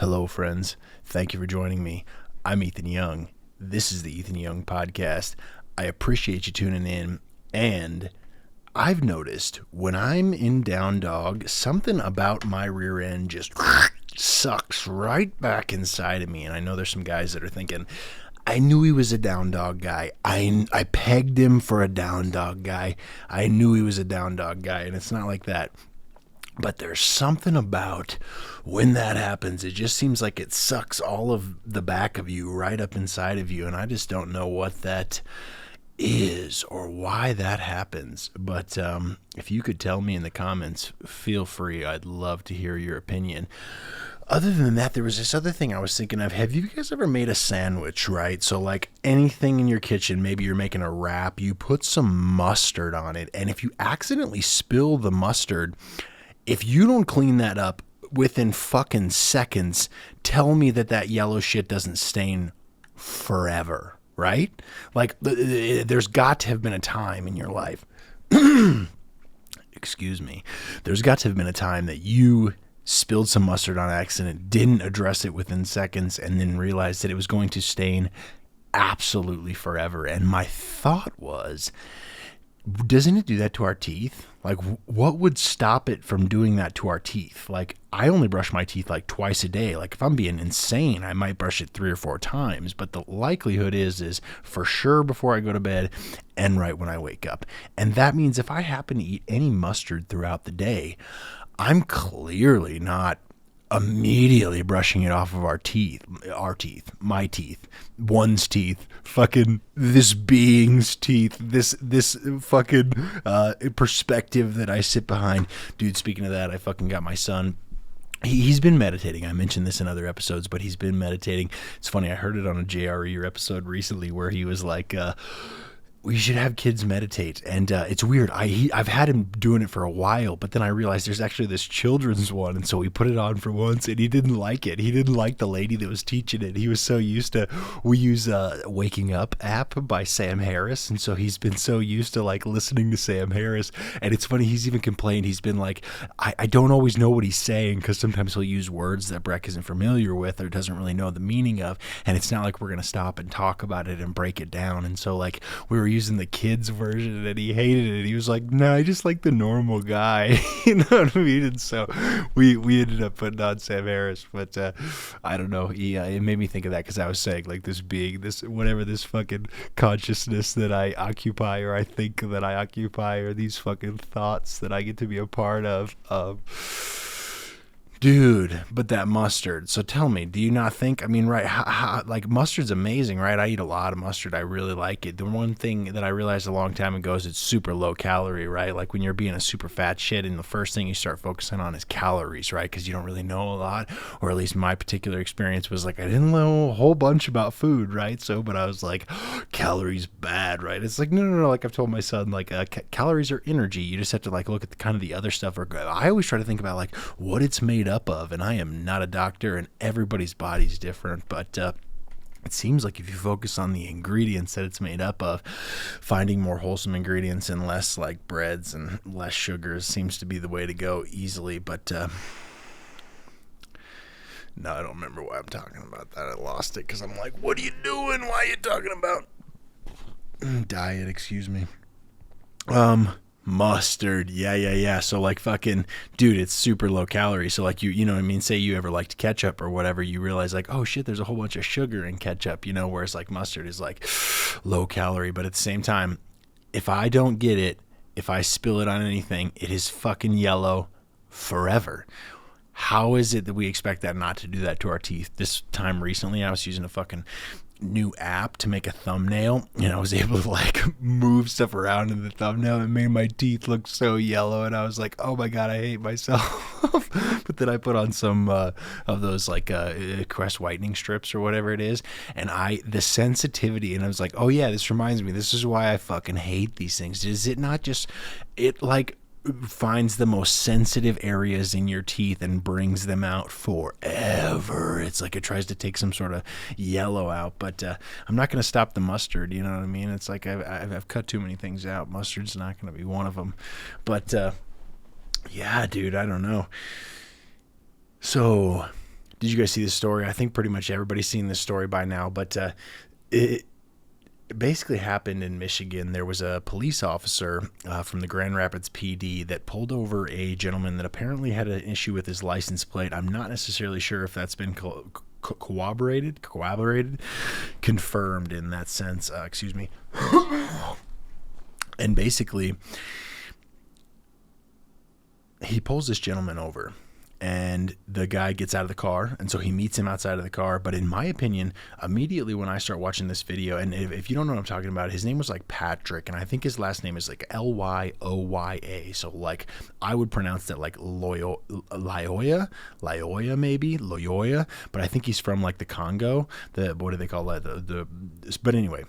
Hello, friends. Thank you for joining me. I'm Ethan Young. This is the Ethan Young Podcast. I appreciate you tuning in, and I've noticed when I'm in down dog, something about my rear end just sucks right back inside of me. And I know there's some guys that are thinking, I knew he was a down dog guy. I pegged him for a down dog guy. I knew he was a down dog guy, and it's not like that. But there's something about when that happens, it just seems like it sucks all of the back of you right up inside of you. And I just don't know what that is or why that happens. But if you could tell me in the comments, feel free. I'd love to hear your opinion. Other than that, there was this other thing I was thinking of. Have you guys ever made a sandwich, right? So like anything in your kitchen, maybe you're making a wrap, you put some mustard on it. And if you accidentally spill the mustard, if you don't clean that up within fucking seconds, tell me that yellow shit doesn't stain forever, right? Like, there's got to have been a time in your life, excuse me, there's got to have been a time that you spilled some mustard on accident, didn't address it within seconds, and then realized that it was going to stain absolutely forever. And my thought was, doesn't it do that to our teeth? Like, what would stop it from doing that to our teeth? Like, I only brush my teeth like twice a day. Like, if I'm being insane, I might brush it 3 or 4 times. But the likelihood is for sure before I go to bed and right when I wake up. And that means if I happen to eat any mustard throughout the day, I'm clearly not immediately brushing it off of my teeth, one's teeth, fucking this being's teeth, this fucking perspective that I sit behind. Dude, speaking of that, I fucking got my son. He's been meditating. I mentioned this in other episodes, but he's been meditating. It's funny, I heard it on a JRE episode recently where he was like, we should have kids meditate. And it's weird. I've had him doing it for a while, but then I realized there's actually this children's one. And so we put it on for once and he didn't like it. He didn't like the lady that was teaching it. He was so used to, we use Waking Up app by Sam Harris. And so he's been so used to like listening to Sam Harris. And it's funny, he's even complained. He's been like, I don't always know what he's saying because sometimes he'll use words that Breck isn't familiar with or doesn't really know the meaning of. And it's not like we're going to stop and talk about it and break it down. And so like we were using the kids version and he hated it. He was like, no, I just like the normal guy. You know what I mean? And so we ended up putting on Sam Harris, but I don't know. It made me think of that because I was saying like this being, this whatever this fucking consciousness that I occupy or I think that I occupy or these fucking thoughts that I get to be a part of. Dude, but that mustard. So tell me, do you not think, I mean, right, like mustard's amazing, right? I eat a lot of mustard. I really like it. The one thing that I realized a long time ago is it's super low calorie, right? Like when you're being a super fat shit and the first thing you start focusing on is calories, right? Because you don't really know a lot, or at least my particular experience was like, I didn't know a whole bunch about food, right? So, but I was like, calories bad, right? It's like, no. Like I've told my son, like calories are energy. You just have to like look at the kind of the other stuff. Or I always try to think about like what it's made up of, and I am not a doctor and everybody's body's different, but it seems like if you focus on the ingredients that it's made up of, finding more wholesome ingredients and less like breads and less sugars seems to be the way to go easily. But no, I don't remember why I'm talking about that. I lost it because I'm like, what are you doing? Why are you talking about diet? Excuse me. Mustard, yeah. So like fucking, dude, it's super low calorie. So like you know what I mean? Say you ever liked ketchup or whatever, you realize like, oh shit, there's a whole bunch of sugar in ketchup, you know, whereas like mustard is like low calorie. But at the same time, if I don't get it, if I spill it on anything, it is fucking yellow forever. How is it that we expect that not to do that to our teeth? This time recently, I was using a fucking new app to make a thumbnail, and I was able to like move stuff around in the thumbnail. It made my teeth look so yellow, and I was like, oh my god, I hate myself. But then I put on some of those like Crest whitening strips or whatever it is, and the sensitivity, and I was like, oh yeah, this reminds me, this is why I fucking hate these things. Is it not just, it like finds the most sensitive areas in your teeth and brings them out forever. It's like it tries to take some sort of yellow out, but I'm not going to stop the mustard, you know what I mean? It's like I've cut too many things out. Mustard's not going to be one of them. But yeah, dude, I don't know. So Did you guys see this story? I think pretty much everybody's seen this story by now, but it basically happened in Michigan. There was a police officer from the Grand Rapids PD that pulled over a gentleman that apparently had an issue with his license plate. I'm not necessarily sure if that's been corroborated, confirmed in that sense. Excuse me. And basically, he pulls this gentleman over. And the guy gets out of the car, and so he meets him outside of the car. But in my opinion, immediately when I start watching this video, and if you don't know what I'm talking about, his name was like Patrick, and I think his last name is like Lyoya. So like I would pronounce that like Lyoya maybe, Lyoya. But I think he's from like the Congo. What do they call that? But anyway.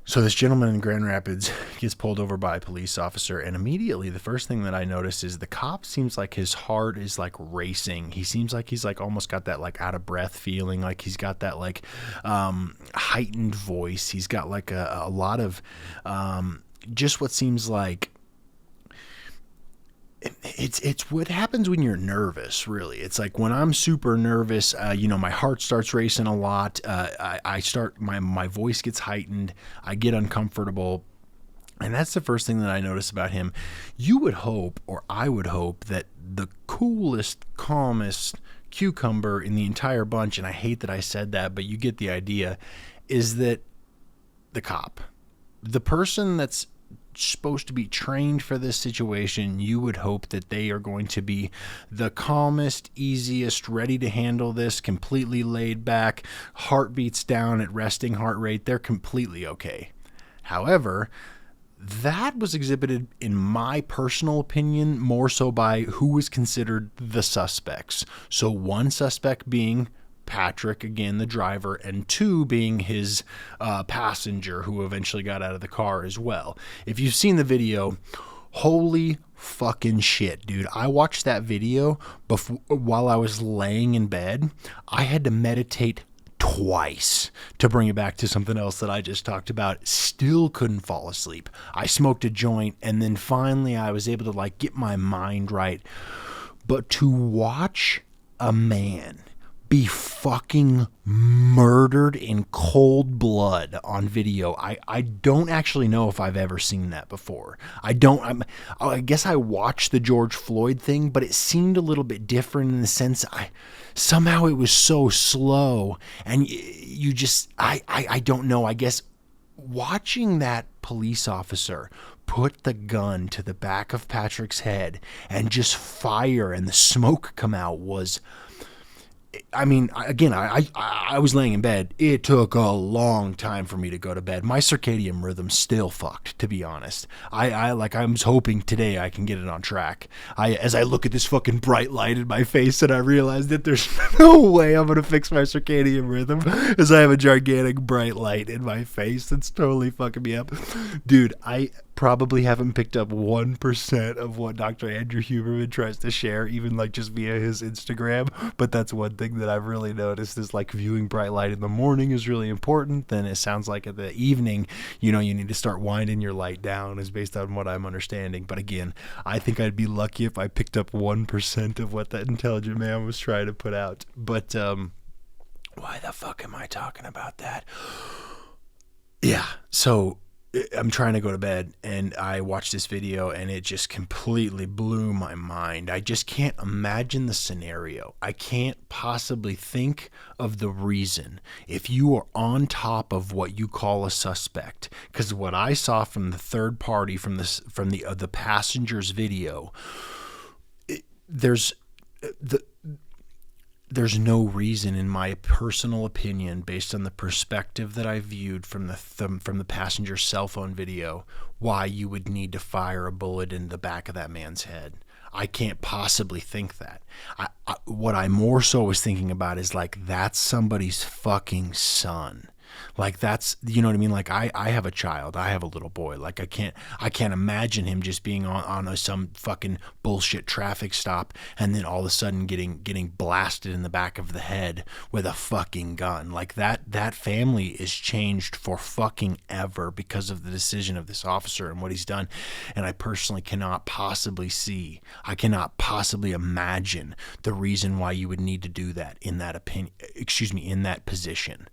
So this gentleman in Grand Rapids gets pulled over by a police officer, and immediately the first thing that I notice is the cop seems like his heart is like racing. He seems like he's like almost got that like out of breath feeling, like he's got that like heightened voice. He's got like a lot of just what seems like it's what happens when you're nervous, really. It's like when I'm super nervous, my heart starts racing a lot. I start, my voice gets heightened. I get uncomfortable. And that's the first thing that I notice about him. You would hope, or I would hope, that the coolest, calmest cucumber in the entire bunch, and I hate that I said that, but you get the idea, is that the cop. The person that's supposed to be trained for this situation, you would hope that they are going to be the calmest, easiest, ready to handle this, completely laid back, heartbeats down at resting heart rate. They're completely okay. However, that was exhibited, in my personal opinion, more so by who was considered the suspects. So one suspect being Patrick, again, the driver, and two being his passenger who eventually got out of the car as well. If you've seen the video, holy fucking shit, dude. I watched that video while I was laying in bed. I had to meditate twice to bring it back to something else that I just talked about. Still couldn't fall asleep. I smoked a joint, and then finally I was able to like get my mind right. But to watch a man be fucking murdered in cold blood on video, I don't actually know if I've ever seen that before. I guess I watched the George Floyd thing, but it seemed a little bit different in the sense somehow it was so slow, and you just I don't know. I guess watching that police officer put the gun to the back of Patrick's head and just fire and the smoke come out was, I mean, again, I was laying in bed. It took a long time for me to go to bed. My circadian rhythm's still fucked, to be honest. I was hoping today I can get it on track. As I look at this fucking bright light in my face, and I realize that there's no way I'm gonna fix my circadian rhythm, as I have a gigantic bright light in my face that's totally fucking me up. Dude, I probably haven't picked up 1% of what Dr. Andrew Huberman tries to share, even like just via his Instagram. But that's one thing that I've really noticed is like viewing bright light in the morning is really important. Then it sounds like at the evening, you need to start winding your light down, is based on what I'm understanding. But again, I think I'd be lucky if I picked up 1% of what that intelligent man was trying to put out. But why the fuck am I talking about that? Yeah, so I'm trying to go to bed, and I watched this video, and it just completely blew my mind. I just can't imagine the scenario. I can't possibly think of the reason if you are on top of what you call a suspect. Because what I saw from the third party, from the passenger's video, there's no reason, in my personal opinion, based on the perspective that I viewed from the passenger's cell phone video, why you would need to fire a bullet in the back of that man's head. I can't possibly think that. What I more so was thinking about is like, that's somebody's fucking son. Like that's, you know what I mean? Like I have a child, I have a little boy. Like I can't imagine him just being on some fucking bullshit traffic stop and then all of a sudden getting blasted in the back of the head with a fucking gun. Like that family is changed for fucking ever because of the decision of this officer and what he's done. And I personally cannot possibly imagine the reason why you would need to do that in that in that position.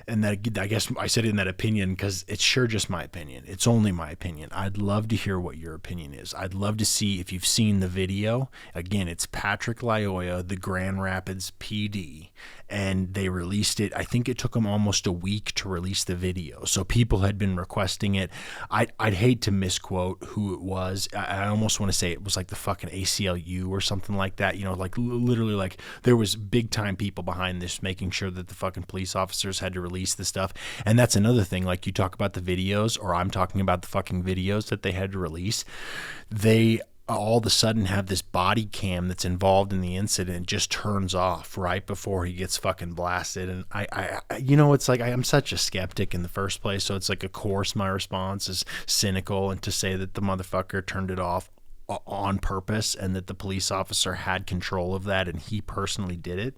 And that, I guess I said in that opinion because it's sure just my opinion. It's only my opinion. I'd love to hear what your opinion is. I'd love to see if you've seen the video. Again, it's Patrick Lyoya, the Grand Rapids PD, and they released it. I think it took them almost a week to release the video. So people had been requesting it. I'd hate to misquote who it was. I almost want to say it was like the fucking ACLU or something like that. You know, like literally like there was big time people behind this making sure that the fucking police officers had to release the stuff. And that's another thing. Like you talk about the videos, or I'm talking about the fucking videos that they had to release. They all of a sudden have this body cam that's involved in the incident just turns off right before he gets fucking blasted. And I you know, it's like I'm such a skeptic in the first place. So it's like, of course, my response is cynical and to say that the motherfucker turned it off on purpose and that the police officer had control of that and he personally did it.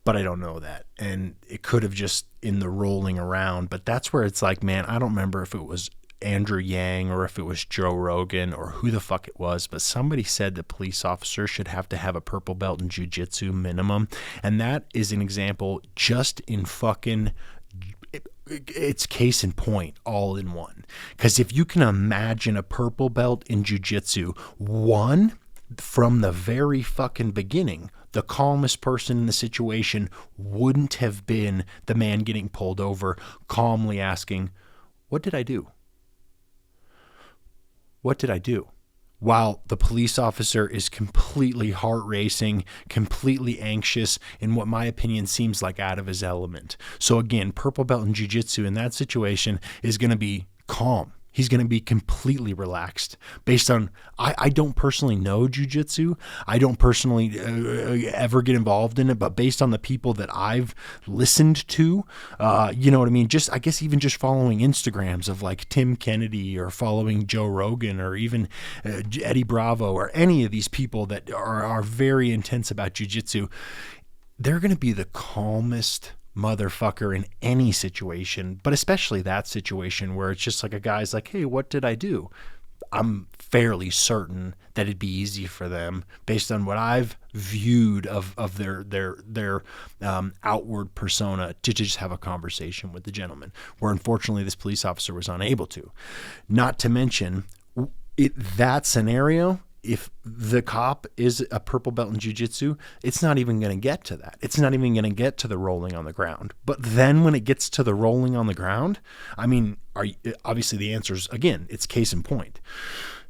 But I don't know that. And it could have just in the rolling around. But that's where it's like, man, I don't remember if it was Andrew Yang or if it was Joe Rogan or who the fuck it was, but somebody said that police officers should have to have a purple belt in jiu-jitsu minimum. And that is an example just in fucking, it's case in point all in one. Because if you can imagine a purple belt in jiu-jitsu, one, from the very fucking beginning, the calmest person in the situation wouldn't have been the man getting pulled over, calmly asking, what did I do? What did I do? While the police officer is completely heart racing, completely anxious, in what my opinion seems like out of his element. So again, purple belt in jiu-jitsu in that situation is going to be calm. He's going to be completely relaxed based on, I don't personally know jiu-jitsu. I don't personally ever get involved in it, but based on the people that I've listened to, you know what I mean? Just, I guess even just following Instagrams of like Tim Kennedy or following Joe Rogan or even Eddie Bravo or any of these people that are very intense about jiu-jitsu, they're going to be the calmest motherfucker in any situation, but especially that situation where it's just like a guy's like, hey, what did I do? I'm fairly certain that it'd be easy for them based on what I've viewed of their outward persona to just have a conversation with the gentleman, where unfortunately this police officer was unable to. Not to mention that scenario, if the cop is a purple belt in jiu-jitsu, it's not even going to get to that. It's not even going to get to the rolling on the ground. But then when it gets to the rolling on the ground, I mean, obviously the answer is, again, it's case in point.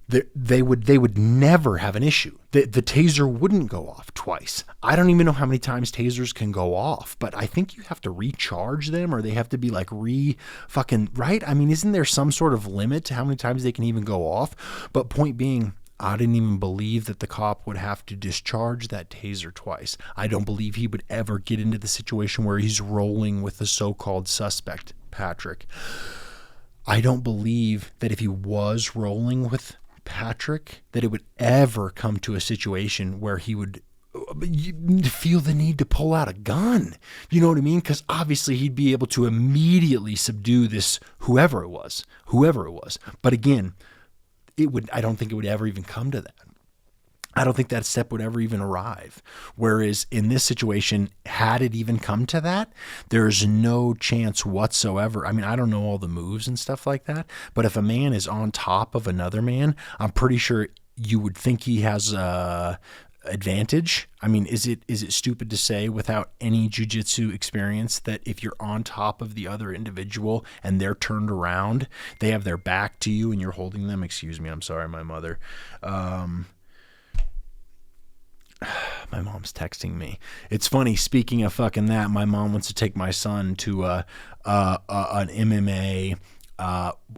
They would never have an issue. The taser wouldn't go off twice. I don't even know how many times tasers can go off, but I think you have to recharge them or they have to be like right? I mean, isn't there some sort of limit to how many times they can even go off? But point being, I didn't even believe that the cop would have to discharge that taser twice. I don't believe he would ever get into the situation where he's rolling with the so-called suspect, Patrick. I don't believe that if he was rolling with Patrick, that it would ever come to a situation where he would feel the need to pull out a gun. You know what I mean? Because obviously he'd be able to immediately subdue this, whoever it was. But again, I don't think it would ever even come to that. I don't think that step would ever even arrive. Whereas in this situation, had it even come to that, there's no chance whatsoever. I mean, I don't know all the moves and stuff like that, but if a man is on top of another man, I'm pretty sure you would think he has advantage. I mean, is it stupid to say without any jiu-jitsu experience that if you're on top of the other individual and they're turned around, they have their back to you and you're holding them? Excuse me, I'm sorry, my mother. My mom's texting me. It's funny, speaking of fucking that, my mom wants to take my son to an MMA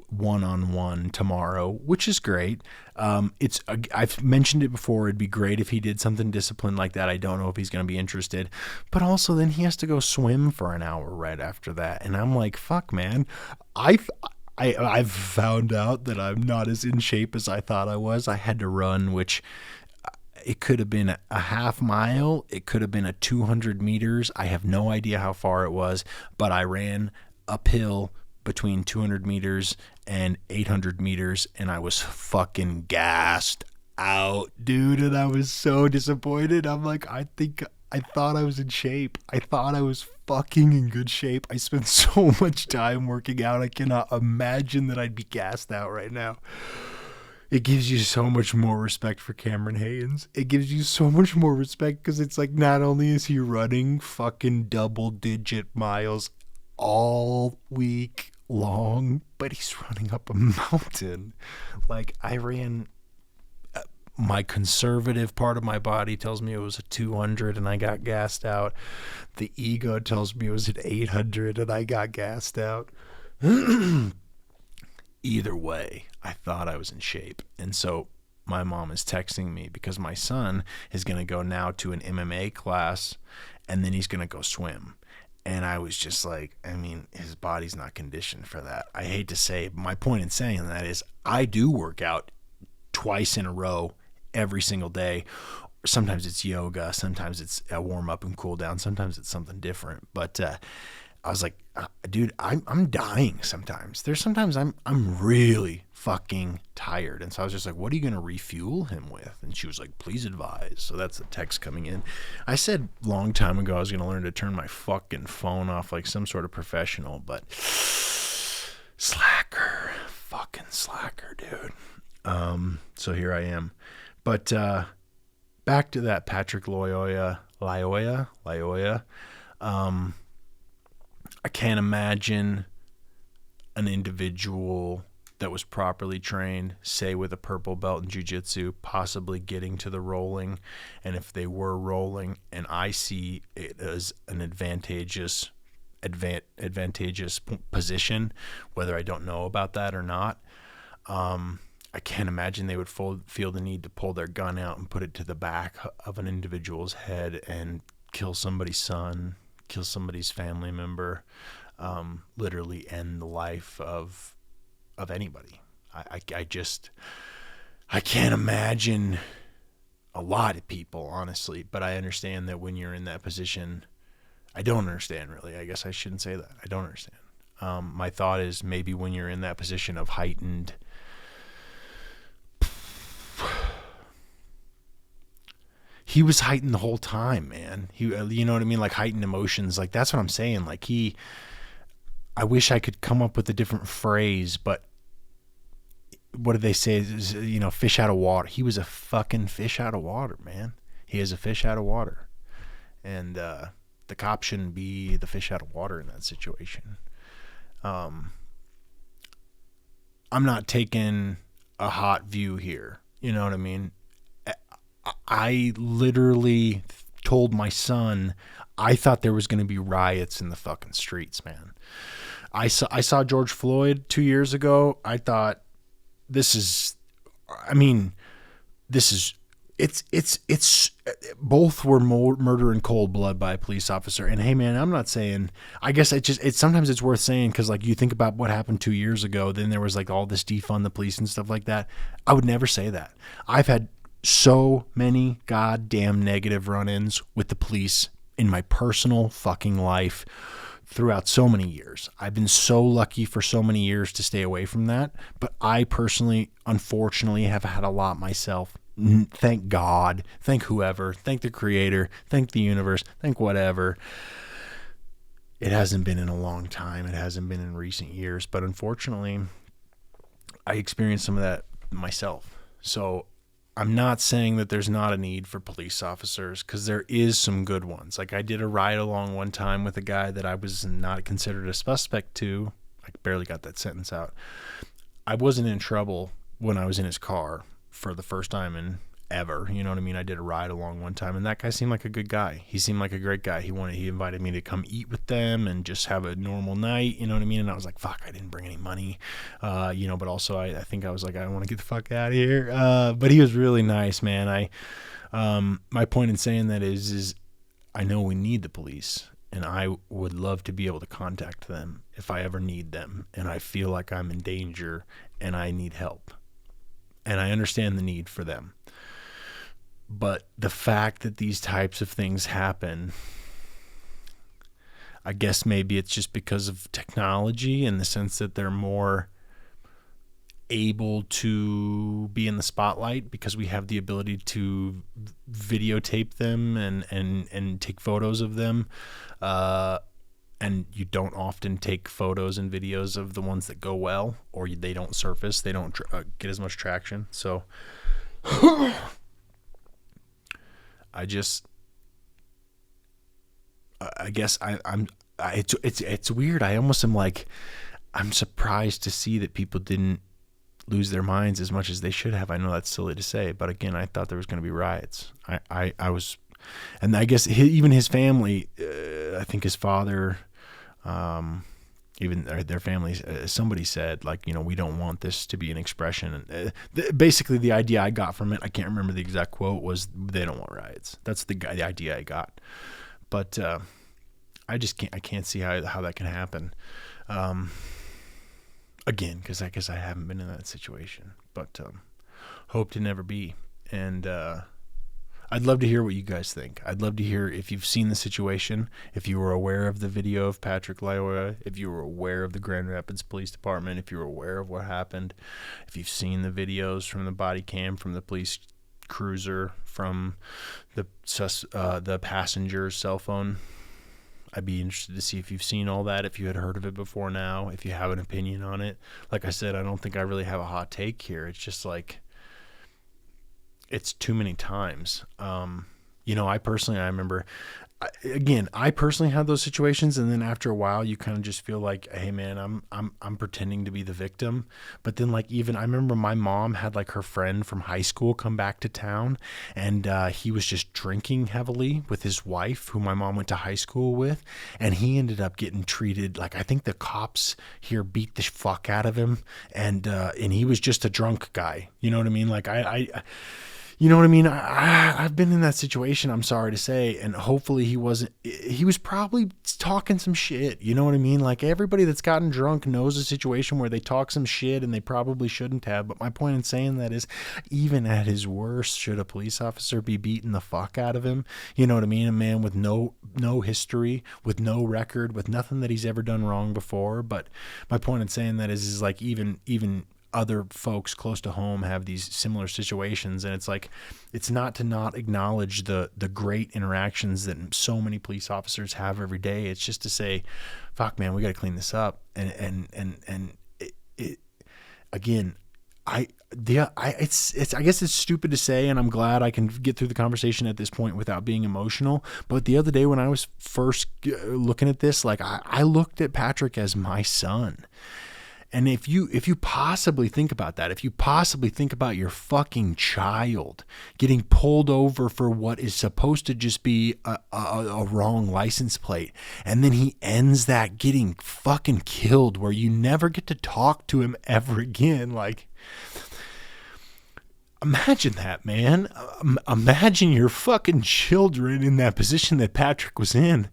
one-on-one tomorrow, which is great. I've mentioned it before. It'd be great if he did something disciplined like that. I don't know if he's going to be interested, but also then he has to go swim for an hour right after that. And I'm like, fuck, man, I've found out that I'm not as in shape as I thought I was. I had to run, which it could have been a half mile. It could have been a 200 meters. I have no idea how far it was, but I ran uphill between 200 meters and 800 meters, and I was fucking gassed out, dude, and I was so disappointed. I'm like, I thought I was in shape. I thought I was fucking in good shape. I spent so much time working out. I cannot imagine that I'd be gassed out right now. It gives you so much more respect for Cameron Haynes. It gives you so much more respect because it's like, not only is he running fucking double-digit miles all week long, but he's running up a mountain. Like, I ran, my conservative part of my body tells me it was a 200 and I got gassed out. The ego tells me it was an 800 and I got gassed out. Either way, I thought I was in shape. And so my mom is texting me because my son is going to go now to an MMA class and then he's going to go swim. And I was just like, I mean, his body's not conditioned for that. I hate to say, my point in saying that is I do work out twice in a row every single day. Sometimes it's yoga. Sometimes it's a warm up and cool down. Sometimes it's something different. But I was like, dude, I'm dying sometimes. There's sometimes I'm really fucking tired. And so I was just like, what are you going to refuel him with? And she was like, please advise. So that's the text coming in. I said a long time ago I was going to learn to turn my fucking phone off like some sort of professional, but slacker, fucking slacker, dude. So here I am. But back to that Patrick Lyoya. I can't imagine an individual that was properly trained, say with a purple belt in jiu-jitsu, possibly getting to the rolling. And if they were rolling, and I see it as an advantageous position, whether I don't know about that or not, I can't imagine they would feel the need to pull their gun out and put it to the back of an individual's head and kill somebody's son, kill somebody's family member, literally end the life of anybody. I can't imagine a lot of people, honestly, but I understand that when you're in that position, I don't understand really. I guess I shouldn't say that. I don't understand. My thought is maybe when you're in that position of heightened he was heightened the whole time, man. You know what I mean? Like heightened emotions. Like that's what I'm saying. Like I wish I could come up with a different phrase, but what did they say? You know, fish out of water. He was a fucking fish out of water, man. He is a fish out of water. And the cop shouldn't be the fish out of water in that situation. I'm not taking a hot view here. You know what I mean? I literally told my son I thought there was going to be riots in the fucking streets, man. I saw George Floyd 2 years ago. I thought it's both were murder in cold blood by a police officer. And hey, man, I'm not saying, I guess sometimes it's worth saying because like you think about what happened 2 years ago, then there was like all this defund the police and stuff like that. I would never say that. I've had so many goddamn negative run-ins with the police in my personal fucking life throughout so many years. I've been so lucky for so many years to stay away from that. But I personally, unfortunately, have had a lot myself. Thank God, thank whoever, thank the creator, thank the universe, thank whatever. It hasn't been in a long time. It hasn't been in recent years. But unfortunately, I experienced some of that myself. So I'm not saying that there's not a need for police officers because there is some good ones. Like I did a ride along one time with a guy that I was not considered a suspect to. I barely got that sentence out. I wasn't in trouble when I was in his car for the first time in ever. You know what I mean? I did a ride along one time, and that guy seemed like a good guy. He seemed like a great guy. He invited me to come eat with them and just have a normal night. You know what I mean? And I was like, fuck, I didn't bring any money. But also I think I was like, I want to get the fuck out of here. But he was really nice, man. My point in saying that is I know we need the police, and I would love to be able to contact them if I ever need them, and I feel like I'm in danger and I need help. And I understand the need for them. But the fact that these types of things happen, I guess maybe it's just because of technology, in the sense that they're more able to be in the spotlight because we have the ability to videotape them and take photos of them. And you don't often take photos and videos of the ones that go well, or they don't surface. They don't get as much traction. So I guess it's weird. I almost am like, I'm surprised to see that people didn't lose their minds as much as they should have. I know that's silly to say, but again, I thought there was going to be riots. I was, and I guess even his family, I think his father, even their families, somebody said, like, we don't want this to be an expression. And basically the idea I got from it, I can't remember the exact quote, was they don't want riots. That's the idea I got. But I can't see how that can happen. Again, because I guess I haven't been in that situation, but hope to never be. And I'd love to hear what you guys think. I'd love to hear if you've seen the situation, if you were aware of the video of Patrick Lyoya, if you were aware of the Grand Rapids Police Department, if you were aware of what happened, if you've seen the videos from the body cam, from the police cruiser, from the passenger's cell phone. I'd be interested to see if you've seen all that, if you had heard of it before now, if you have an opinion on it. Like I said, I don't think I really have a hot take here. It's just like, it's too many times. I remember, I personally had those situations, and then after a while, you kind of just feel like, hey man, I'm pretending to be the victim. But then, like, even I remember my mom had like her friend from high school come back to town, and he was just drinking heavily with his wife, who my mom went to high school with, and he ended up getting treated like, I think the cops here beat the fuck out of him, and he was just a drunk guy. You know what I mean? Like you know what I mean? I've been in that situation, I'm sorry to say, and hopefully he was probably talking some shit. You know what I mean? Like, everybody that's gotten drunk knows a situation where they talk some shit and they probably shouldn't have. But my point in saying that is, even at his worst, should a police officer be beating the fuck out of him? You know what I mean? A man with no history, with no record, with nothing that he's ever done wrong before. But my point in saying that is like, even other folks close to home have these similar situations, and it's like, it's not to not acknowledge the great interactions that so many police officers have every day. It's just to say, fuck man, we got to clean this up. And it again, I guess it's stupid to say, and I'm glad I can get through the conversation at this point without being emotional. But the other day when I was first looking at this, like, I looked at Patrick as my son. And if you possibly think about that, if you possibly think about your fucking child getting pulled over for what is supposed to just be a wrong license plate, and then he ends that getting fucking killed, where you never get to talk to him ever again, like, imagine that, man. Imagine your fucking children in that position that Patrick was in,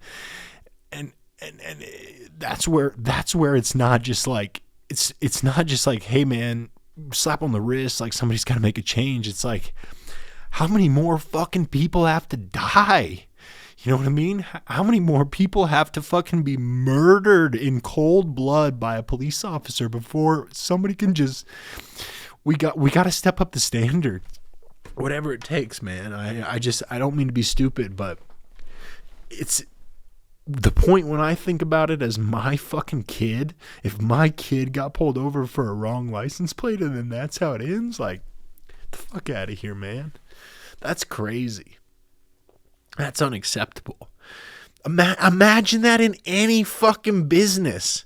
and that's where it's not just like. It's not just like, hey man, slap on the wrist, like somebody's got to make a change. It's like, how many more fucking people have to die? You know what I mean? How many more people have to fucking be murdered in cold blood by a police officer before somebody can just, we got to step up the standard, whatever it takes, man. I don't mean to be stupid, but it's the point when I think about it as my fucking kid. If my kid got pulled over for a wrong license plate and then that's how it ends, like, get the fuck out of here, man. That's crazy. That's unacceptable. Imagine that in any fucking business.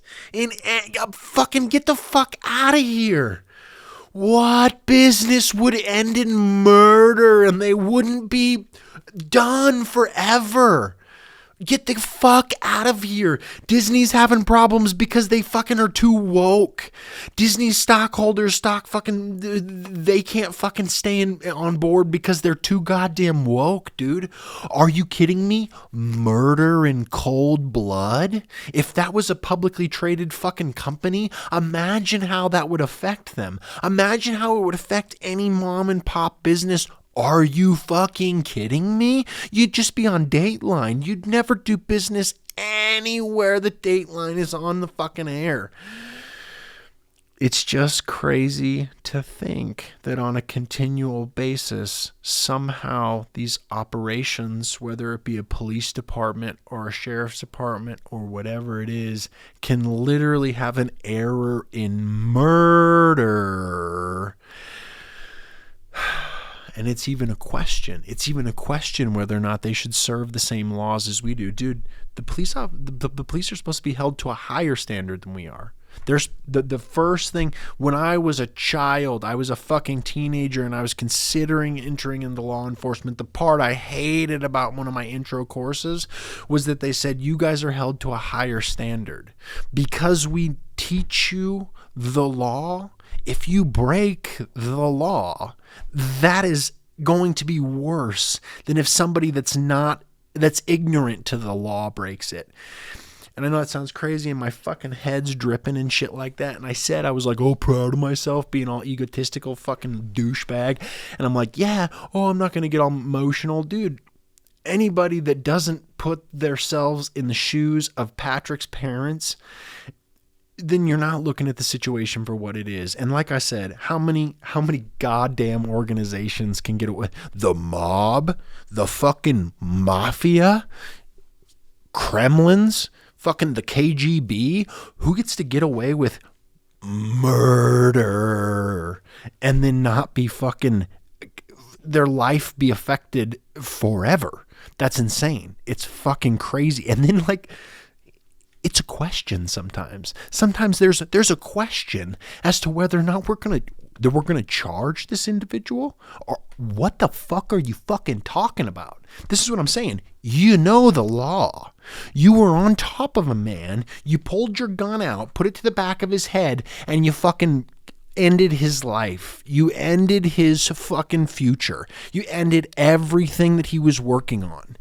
Fucking get the fuck out of here. What business would end in murder and they wouldn't be done forever? Get the fuck out of here. Disney's having problems because they fucking are too woke. Disney's stockholders they can't fucking stay on board because they're too goddamn woke, dude. Are you kidding me? Murder in cold blood? If that was a publicly traded fucking company, imagine how that would affect them. Imagine how it would affect any mom and pop business. Are you fucking kidding me? You'd just be on Dateline. You'd never do business anywhere the Dateline is on the fucking air. It's just crazy to think that on a continual basis, somehow these operations, whether it be a police department or a sheriff's department or whatever it is, can literally have an error in murder. And it's even a question. It's even a question whether or not they should serve the same laws as we do. Dude, the police are supposed to be held to a higher standard than we are. There's the first thing, when I was a child, I was a fucking teenager and I was considering entering into law enforcement. The part I hated about one of my intro courses was that they said, you guys are held to a higher standard. Because we teach you the law, if you break the law, that is going to be worse than if somebody that's ignorant to the law breaks it. And I know that sounds crazy and my fucking head's dripping and shit like that. And I said I was like, oh, proud of myself being all egotistical fucking douchebag. And I'm like, yeah, I'm not going to get all emotional. Dude, anybody that doesn't put themselves in the shoes of Patrick's parents, then you're not looking at the situation for what it is. And like I said, how many goddamn organizations can get away? The mob, the fucking mafia, Kremlins, fucking the KGB. Who gets to get away with murder and then not be fucking, their life be affected forever? That's insane. It's fucking crazy. And then like, it's a question sometimes. Sometimes there's a question as to whether or not we're gonna charge this individual, or what the fuck are you fucking talking about? This is what I'm saying. You know the law. You were on top of a man. You pulled your gun out, put it to the back of his head, and you fucking ended his life. You ended his fucking future. You ended everything that he was working on.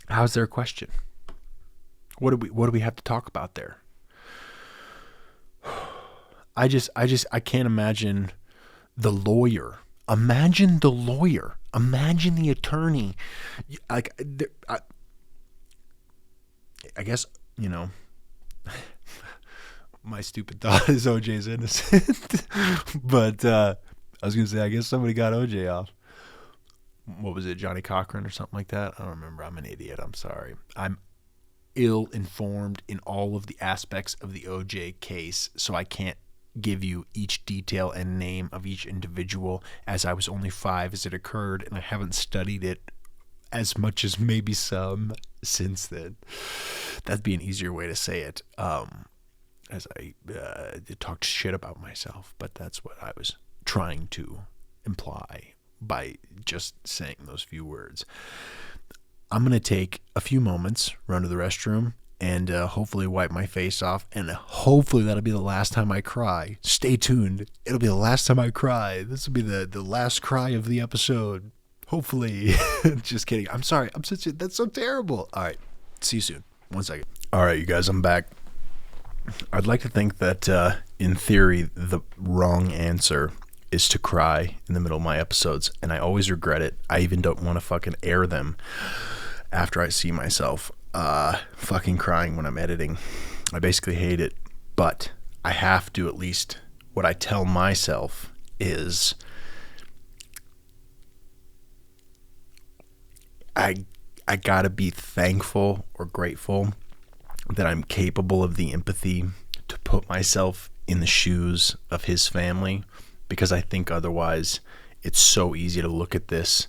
How's there a question? What do we have to talk about there? I can't imagine the lawyer. Imagine the lawyer. Imagine the attorney. I guess, my stupid thought is OJ's innocent. But I was going to say, I guess somebody got OJ off. What was it, Johnny Cochran or something like that? I don't remember. I'm an idiot. I'm sorry. I'm ill-informed in all of the aspects of the OJ case, so I can't give you each detail and name of each individual, as I was only 5 as it occurred, and I haven't studied it as much as maybe some since then. That'd be an easier way to say it, as I talked shit about myself, but that's what I was trying to imply by just saying those few words. I'm going to take a few moments, run to the restroom, and hopefully wipe my face off, and hopefully that'll be the last time I cry. Stay tuned. It'll be the last time I cry. This will be the last cry of the episode. Hopefully. Just kidding. I'm sorry. That's so terrible. All right. See you soon. 1 second. All right, you guys, I'm back. I'd like to think that, in theory, the wrong answer is to cry in the middle of my episodes, and I always regret it. I even don't want to fucking air them after I see myself fucking crying when I'm editing. I basically hate it, but I have to. At least what I tell myself is I gotta be thankful or grateful that I'm capable of the empathy to put myself in the shoes of his family, because I think otherwise it's so easy to look at this.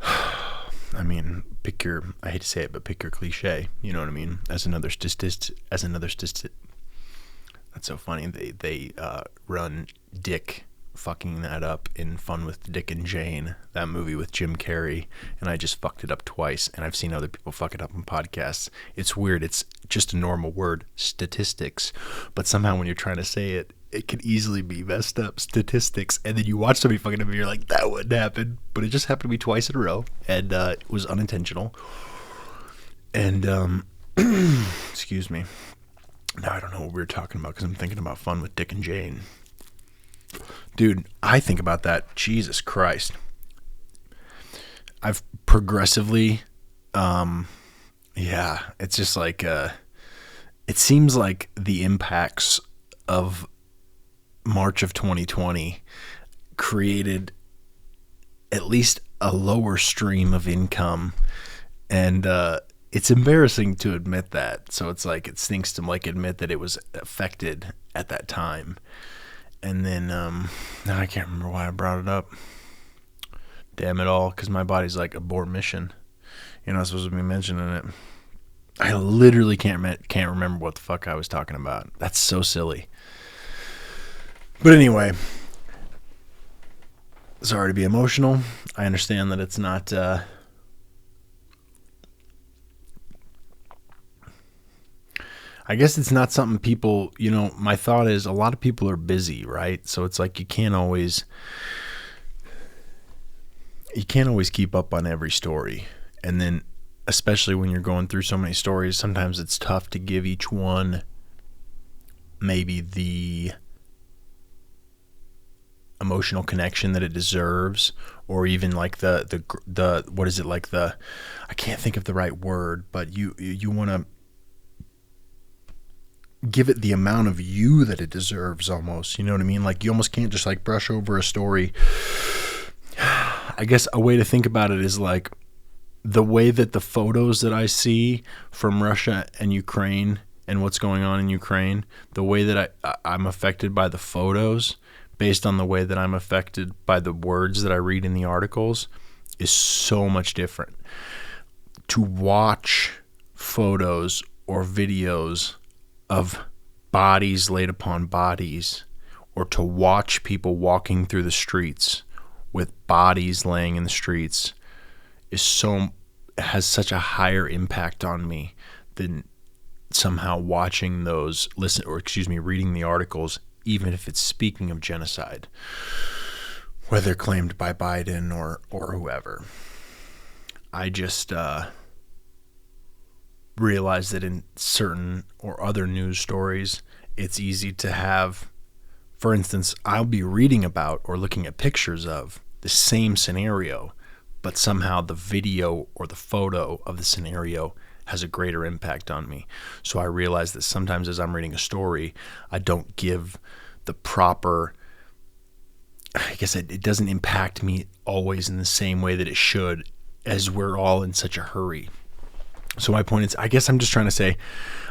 I mean, I hate to say it, but pick your cliche, you know what I mean? As another statistic, That's so funny. They run Dick fucking that up in Fun with Dick and Jane, that movie with Jim Carrey, and I just fucked it up twice, and I've seen other people fuck it up in podcasts. It's weird. It's just a normal word, statistics, but somehow when you're trying to say it, it could easily be messed up, statistics, and then you watch somebody fucking up and you're like, that wouldn't happen, but it just happened to be twice in a row, and it was unintentional. And excuse me. Now I don't know what we were talking about because I'm thinking about Fun with Dick and Jane. Dude, I think about that. Jesus Christ. I've progressively, it's just like, it seems like the impacts of March of 2020 created at least a lower stream of income, and it's embarrassing to admit that. So it's like, it stinks to like admit that it was affected at that time. And then, now I can't remember why I brought it up. Damn it all, because my body's like, abort mission. You're not supposed to be mentioning it. I literally can't remember what the fuck I was talking about. That's so silly. But anyway, sorry to be emotional. I understand that it's not, I guess it's not something people, my thought is a lot of people are busy, right? So it's like you can't always keep up on every story. And then especially when you're going through so many stories, sometimes it's tough to give each one maybe the emotional connection that it deserves, or even like the what is it, like I can't think of the right word, but you want to give it the amount of you that it deserves almost, you know what I mean? Like you almost can't just like brush over a story. I guess a way to think about it is like the way that the photos that I see from Russia and Ukraine and what's going on in Ukraine, the way that I'm affected by the photos based on the way that I'm affected by the words that I read in the articles is so much different. To watch photos or videos of bodies laid upon bodies, or to watch people walking through the streets with bodies laying in the streets has such a higher impact on me than somehow watching those, reading the articles, even if it's speaking of genocide, whether claimed by Biden or whoever. I just realize that in certain or other news stories, it's easy to have, for instance, I'll be reading about or looking at pictures of the same scenario, but somehow the video or the photo of the scenario has a greater impact on me. So I realize that sometimes as I'm reading a story, I don't give the proper, I guess it doesn't impact me always in the same way that it should, as we're all in such a hurry. So my point is, I guess I'm just trying to say,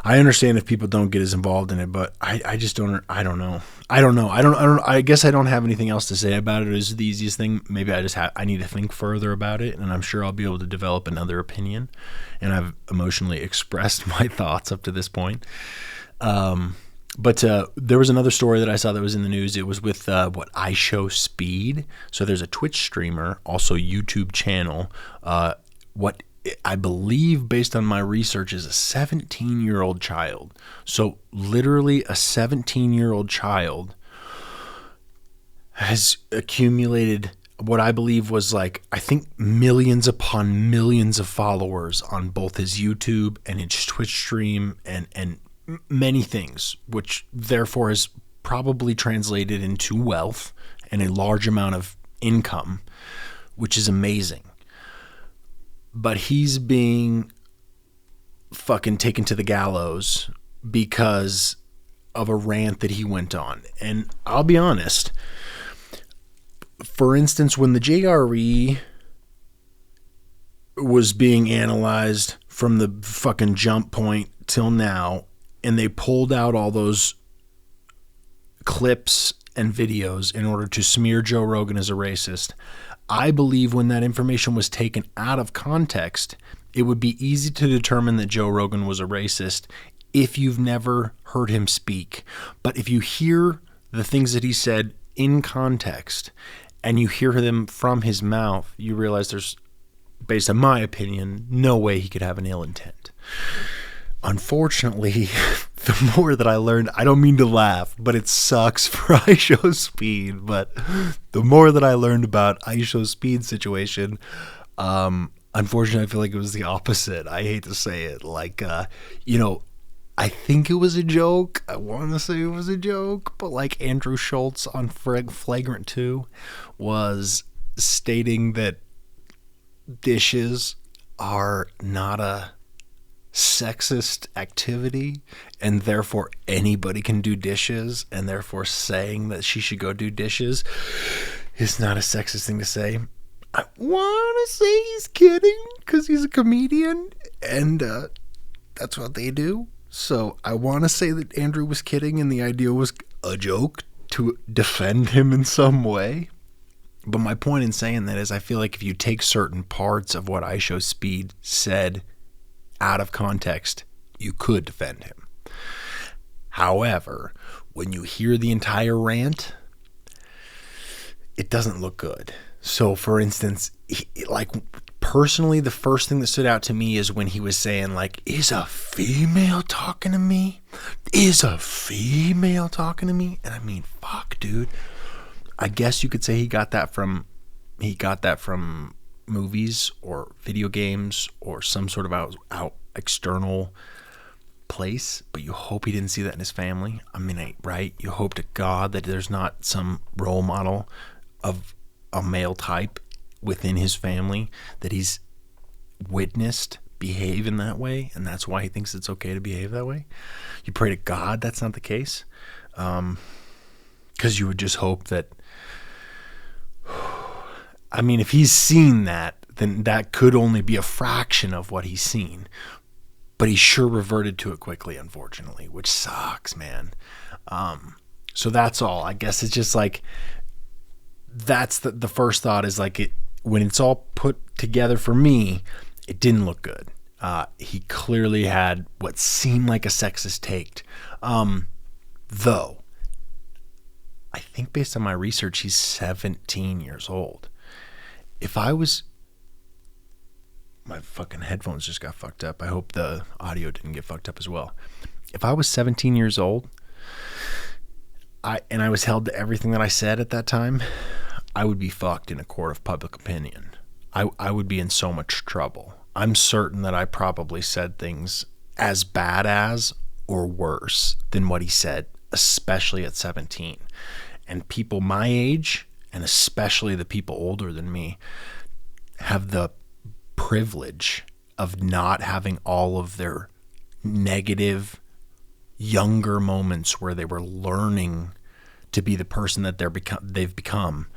I understand if people don't get as involved in it, but I just don't, I don't know. I guess I don't have anything else to say about it. It is the easiest thing. Maybe I need to think further about it, and I'm sure I'll be able to develop another opinion. And I've emotionally expressed my thoughts up to this point. But there was another story that I saw that was in the news. It was with I Show Speed. So there's a Twitch streamer, also YouTube channel. What I believe, based on my research, is a 17-year-old child. So literally a 17-year-old child has accumulated what I believe was like, I think millions upon millions of followers on both his YouTube and his Twitch stream and many things, which therefore has probably translated into wealth and a large amount of income, which is amazing. But he's being fucking taken to the gallows because of a rant that he went on. And I'll be honest, for instance, when the JRE was being analyzed from the fucking jump point till now, and they pulled out all those clips and videos in order to smear Joe Rogan as a racist, I believe when that information was taken out of context, it would be easy to determine that Joe Rogan was a racist if you've never heard him speak. But if you hear the things that he said in context and you hear them from his mouth, you realize there's, based on my opinion, no way he could have an ill intent. Unfortunately, the more that I learned, I don't mean to laugh, but it sucks for FIasco, but the more that I learned about FIasco situation, unfortunately, I feel like it was the opposite. I hate to say it. Like, I think it was a joke. I want to say it was a joke, but like Andrew Schultz on Flagrant 2 was stating that dishes are not a sexist activity and therefore anybody can do dishes, and therefore saying that she should go do dishes is not a sexist thing to say. I want to say he's kidding because he's a comedian and that's what they do. So I want to say that Andrew was kidding and the idea was a joke to defend him in some way. But my point in saying that is I feel like if you take certain parts of what FIasco said out of context, you could defend him. However, when you hear the entire rant, it doesn't look good. So, for instance, personally, the first thing that stood out to me is when he was saying, like, is a female talking to me? Is a female talking to me? And I mean, fuck, dude. I guess you could say he got that from movies or video games or some sort of out external place, but you hope he didn't see that in his family. I mean, right? You hope to God that there's not some role model of a male type within his family that he's witnessed behave in that way, and that's why he thinks it's okay to behave that way. You pray to God that's not the case, because you would just hope that, I mean, if he's seen that, then that could only be a fraction of what he's seen. But he sure reverted to it quickly, unfortunately, which sucks, man. So that's all. I guess it's just like, that's the first thought is like, it when it's all put together for me, it didn't look good. He clearly had what seemed like a sexist take. Though, I think based on my research, he's 17 years old. If I was... My fucking headphones just got fucked up. I hope the audio didn't get fucked up as well. If I was 17 years old, and I was held to everything that I said at that time, I would be fucked in a court of public opinion. I would be in so much trouble. I'm certain that I probably said things as bad as or worse than what he said, especially at 17. And people my age, and especially the people older than me, have the privilege of not having all of their negative younger moments where they were learning to be the person that they've become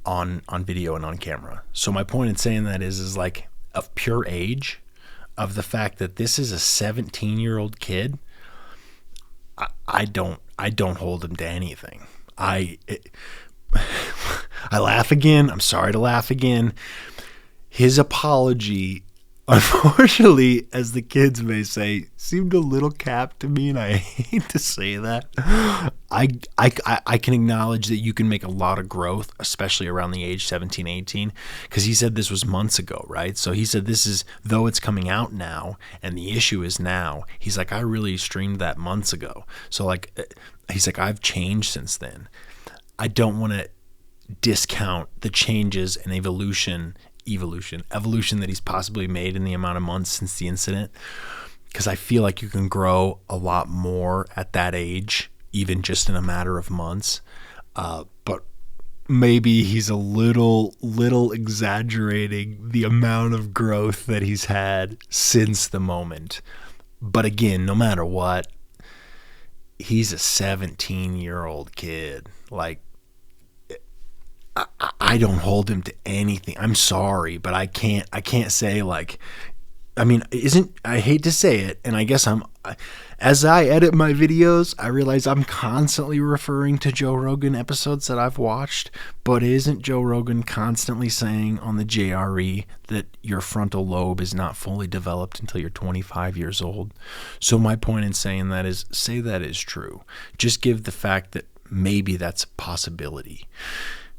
on video and on camera. So my point in saying that is like of pure age, of the fact that this is a 17-year-old kid. I don't hold him to anything. I laugh again. I'm sorry to laugh again. His apology, unfortunately, as the kids may say, seemed a little capped to me, and I hate to say that. I can acknowledge that you can make a lot of growth, especially around the age 17, 18, because he said this was months ago, right? So he said this is, though it's coming out now, and the issue is now, he's like, I really streamed that months ago. So like, he's like, I've changed since then. I don't want to discount the changes and evolution that he's possibly made in the amount of months since the incident, because I feel like you can grow a lot more at that age, even just in a matter of months. But maybe he's a little exaggerating the amount of growth that he's had since the moment. But again, no matter what, he's a 17-year-old kid. Like, I don't hold him to anything. I'm sorry, but I can't say like I mean, I hate to say it, and I guess as I edit my videos, I realize I'm constantly referring to Joe Rogan episodes that I've watched, but isn't Joe Rogan constantly saying on the JRE that your frontal lobe is not fully developed until you're 25 years old? So my point in saying that is, say that is true. Just give the fact that maybe that's a possibility.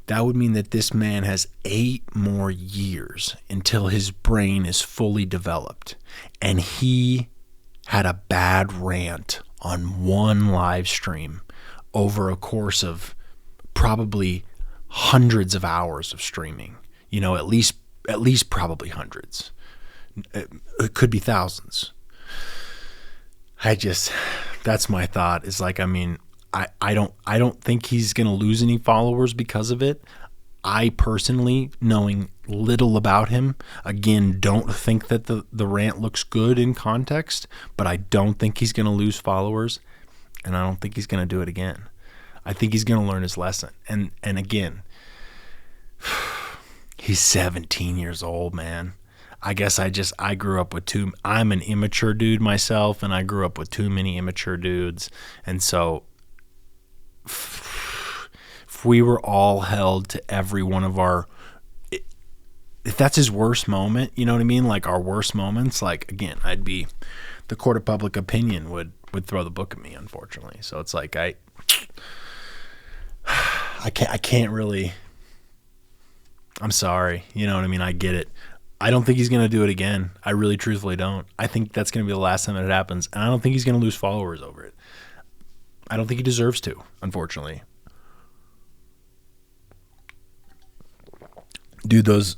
That would mean that this man has 8 more years until his brain is fully developed. And he had a bad rant on one live stream over a course of probably hundreds of hours of streaming. You know, at least probably hundreds. It could be thousands. That's my thought. Is like, I mean, I don't think he's going to lose any followers because of it. I personally, knowing little about him, again, don't think that the rant looks good in context, but I don't think he's going to lose followers, and I don't think he's going to do it again. I think he's going to learn his lesson. And again, he's 17 years old, man. I guess I grew up with I'm an immature dude myself, and I grew up with too many immature dudes, and so if we were all held to every one of if that's his worst moment, you know what I mean? Like our worst moments, like again, the court of public opinion would throw the book at me, unfortunately. So it's like I can't really, I'm sorry. You know what I mean? I get it. I don't think he's going to do it again. I really truthfully don't. I think that's going to be the last time that it happens. And I don't think he's going to lose followers over it. I don't think he deserves to, unfortunately. Dude, that's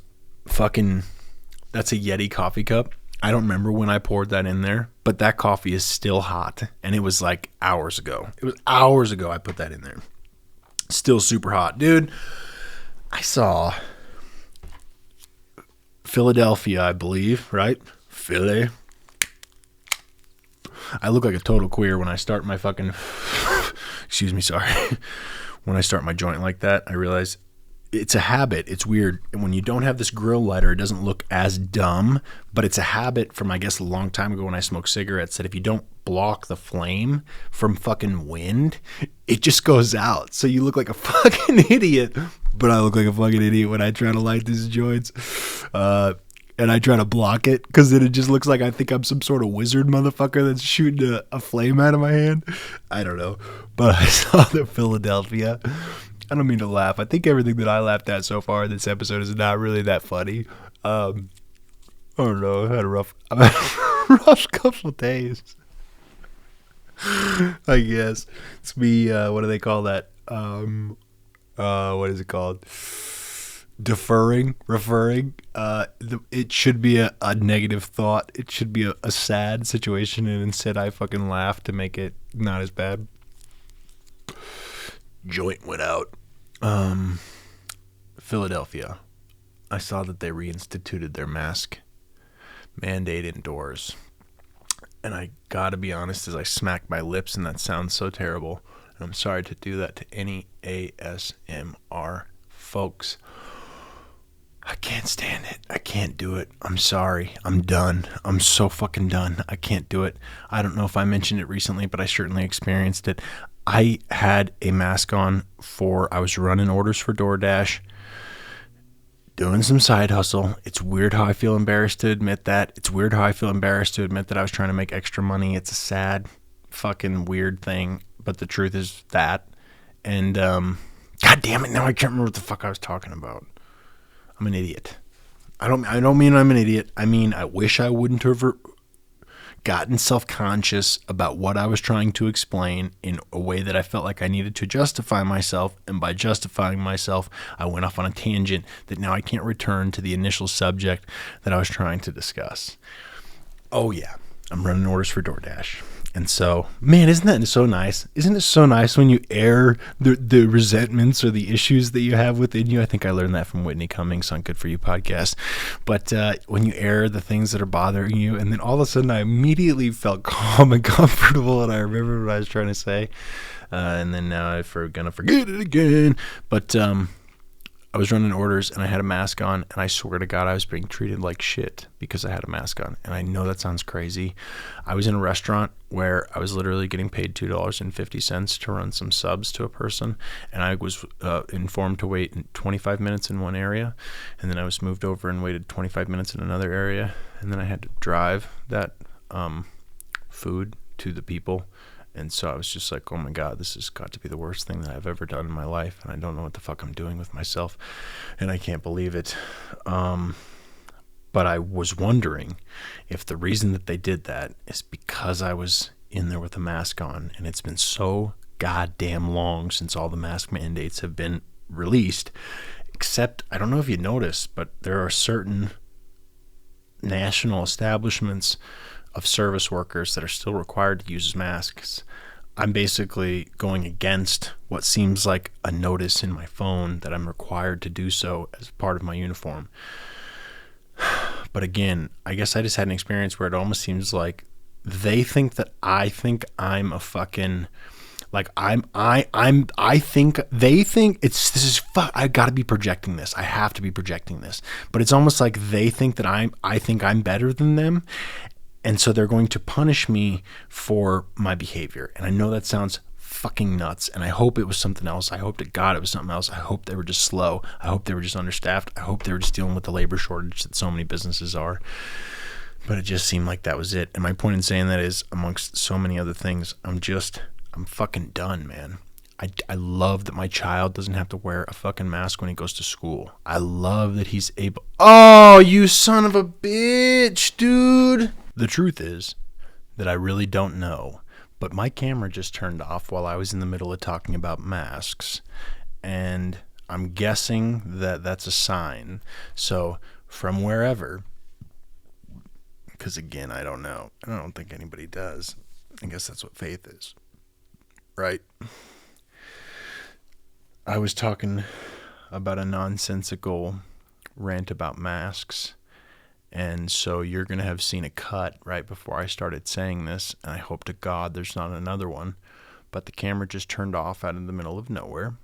a Yeti coffee cup. I don't remember when I poured that in there, but that coffee is still hot. And it was like hours ago. It was hours ago I put that in there. Still super hot. Dude, I saw Philadelphia, I believe, right? Philly. I look like a total queer when I start my fucking excuse me, sorry. When I start my joint like that, I realize it's a habit. It's weird. And when you don't have this grill lighter, it doesn't look as dumb, but it's a habit from, I guess, a long time ago when I smoked cigarettes, that if you don't block the flame from fucking wind, it just goes out. So you look like a fucking idiot. But I look like a fucking idiot when I try to light these joints. And I try to block it, because then it just looks like I think I'm some sort of wizard motherfucker that's shooting a flame out of my hand. I don't know. But I saw the Philadelphia. I don't mean to laugh. I think everything that I laughed at so far in this episode is not really that funny. I don't know. I had a rough couple of days. I guess. It's me, what do they call that? What is it called? Referring. It should be a negative thought. It should be a sad situation, and instead I fucking laugh to make it not as bad. Joint went out. Philadelphia. I saw that they reinstituted their mask mandate indoors. And I gotta be honest, as I smack my lips, and that sounds so terrible, and I'm sorry to do that to any ASMR folks. I can't stand it. I can't do it. I'm sorry. I'm done. I'm so fucking done. I can't do it. I don't know if I mentioned it recently, but I certainly experienced it. I had a mask on I was running orders for DoorDash, doing some side hustle. It's weird how I feel embarrassed to admit that. It's weird how I feel embarrassed to admit that I was trying to make extra money. It's a sad, fucking weird thing, but the truth is that. And, God damn it, now I can't remember what the fuck I was talking about. I'm an idiot. I don't mean I'm an idiot. I mean, I wish I wouldn't have gotten self-conscious about what I was trying to explain in a way that I felt like I needed to justify myself. And by justifying myself, I went off on a tangent that now I can't return to the initial subject that I was trying to discuss. Oh yeah, I'm running orders for DoorDash. And so, man, isn't that so nice? Isn't it so nice when you air the resentments or the issues that you have within you? I think I learned that from Whitney Cummings on Good For You podcast. But when you air the things that are bothering you, and then all of a sudden I immediately felt calm and comfortable, and I remember what I was trying to say. And then now I'm going to forget it again. But I was running orders and I had a mask on, and I swear to God, I was being treated like shit because I had a mask on. And I know that sounds crazy. I was in a restaurant where I was literally getting paid $2.50 to run some subs to a person, and I was informed to wait 25 minutes in one area, and then I was moved over and waited 25 minutes in another area, and then I had to drive that food to the people. And so I was just like, oh my God, this has got to be the worst thing that I've ever done in my life. And I don't know what the fuck I'm doing with myself. And I can't believe it. But I was wondering if the reason that they did that is because I was in there with a mask on. And it's been so goddamn long since all the mask mandates have been released. Except, I don't know if you noticed, but there are certain national establishments of service workers that are still required to use masks. I'm basically going against what seems like a notice in my phone that I'm required to do so as part of my uniform. But again, I guess I just had an experience where it almost seems like they think that I think I'm a fucking, like I think they think I gotta be projecting this. I have to be projecting this. But it's almost like they think that I think I'm better than them. And so they're going to punish me for my behavior. And I know that sounds fucking nuts. And I hope it was something else. I hope to God it was something else. I hope they were just slow. I hope they were just understaffed. I hope they were just dealing with the labor shortage that so many businesses are. But it just seemed like that was it. And my point in saying that is, amongst so many other things, I'm fucking done, man. I love that my child doesn't have to wear a fucking mask when he goes to school. I love that he's able. Oh, you son of a bitch, dude. The truth is that I really don't know, but my camera just turned off while I was in the middle of talking about masks, and I'm guessing that that's a sign. So from wherever, because again, I don't know. I don't think anybody does. I guess that's what faith is, right? I was talking about a nonsensical rant about masks. And so you're going to have seen a cut right before I started saying this, and I hope to God there's not another one. But the camera just turned off out in the middle of nowhere,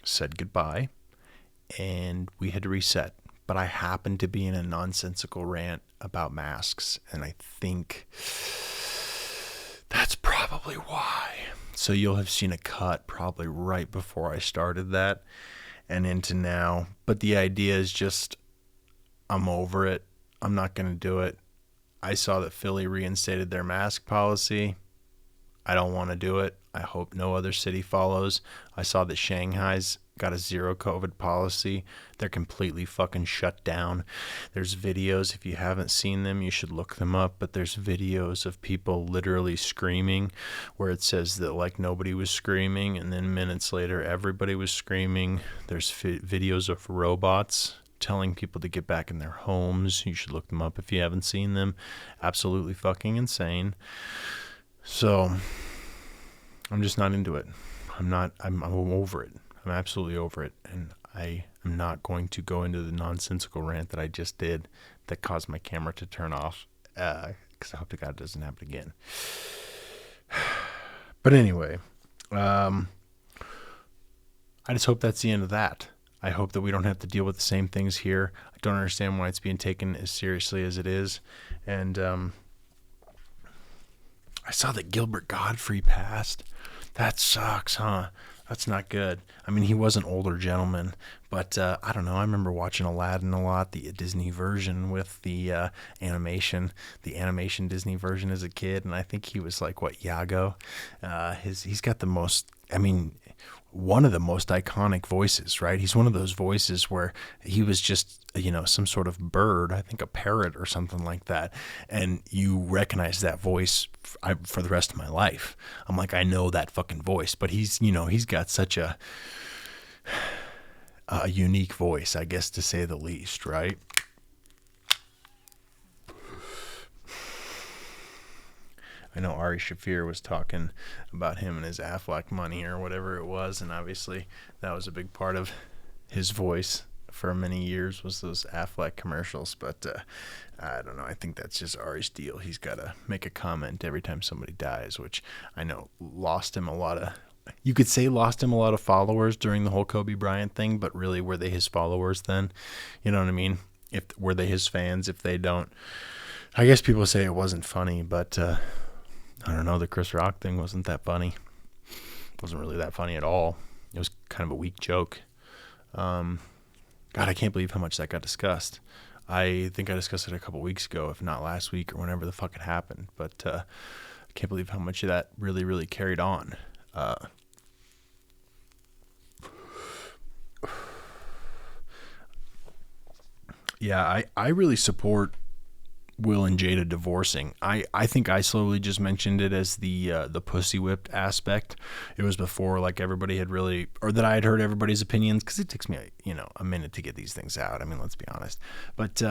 said goodbye, and we had to reset. But I happened to be in a nonsensical rant about masks, and I think that's probably why. So you'll have seen a cut probably right before I started that and into now. But the idea is just, I'm over it. I'm not going to do it. I saw that Philly reinstated their mask policy. I don't want to do it. I hope no other city follows. I saw that Shanghai's got a zero COVID policy. They're completely fucking shut down. There's videos. If you haven't seen them, you should look them up. But there's videos of people literally screaming where it says that like nobody was screaming. And then minutes later, everybody was screaming. There's videos of robots telling people to get back in their homes. You should look them up if you haven't seen them. Absolutely fucking insane. So I'm just not into it. I'm over it. I'm absolutely over it. And I am not going to go into the nonsensical rant that I just did that caused my camera to turn off. Because I hope to God it doesn't happen again. But anyway, I just hope that's the end of that. I hope that we don't have to deal with the same things here. I don't understand why it's being taken as seriously as it is. And I saw that Gilbert Gottfried passed. That sucks, huh? That's not good. I mean, he was an older gentleman, but I don't know. I remember watching Aladdin a lot, the Disney version with the animation Disney version as a kid, and I think he was like, Iago? He's got the most, one of the most iconic voices, right? He's one of those voices where he was just, some sort of bird, I think a parrot or something like that. And you recognize that voice for the rest of my life. I'm like, I know that fucking voice, but he's got such a unique voice, I guess, to say the least, right? I know Ari Shaffir was talking about him and his Aflac money or whatever it was, and obviously that was a big part of his voice for many years was those Aflac commercials, but I don't know. I think that's just Ari's deal. He's got to make a comment every time somebody dies, which I know lost him a lot of you could say lost him a lot of followers during the whole Kobe Bryant thing, but really, were they his followers then? You know what I mean? Were they his fans if they don't? I guess people say it wasn't funny, but I don't know. The Chris Rock thing wasn't that funny. It wasn't really that funny at all. It was kind of a weak joke. God, I can't believe how much that got discussed. I think I discussed it a couple weeks ago, if not last week or whenever the fuck it happened. But I can't believe how much of that really, really carried on. Yeah, I really support Will and Jada divorcing. I think I slowly just mentioned it as the pussy whipped aspect. It was before like everybody had really, or that I had heard everybody's opinions, because it takes me a minute to get these things out. I mean, let's be honest. But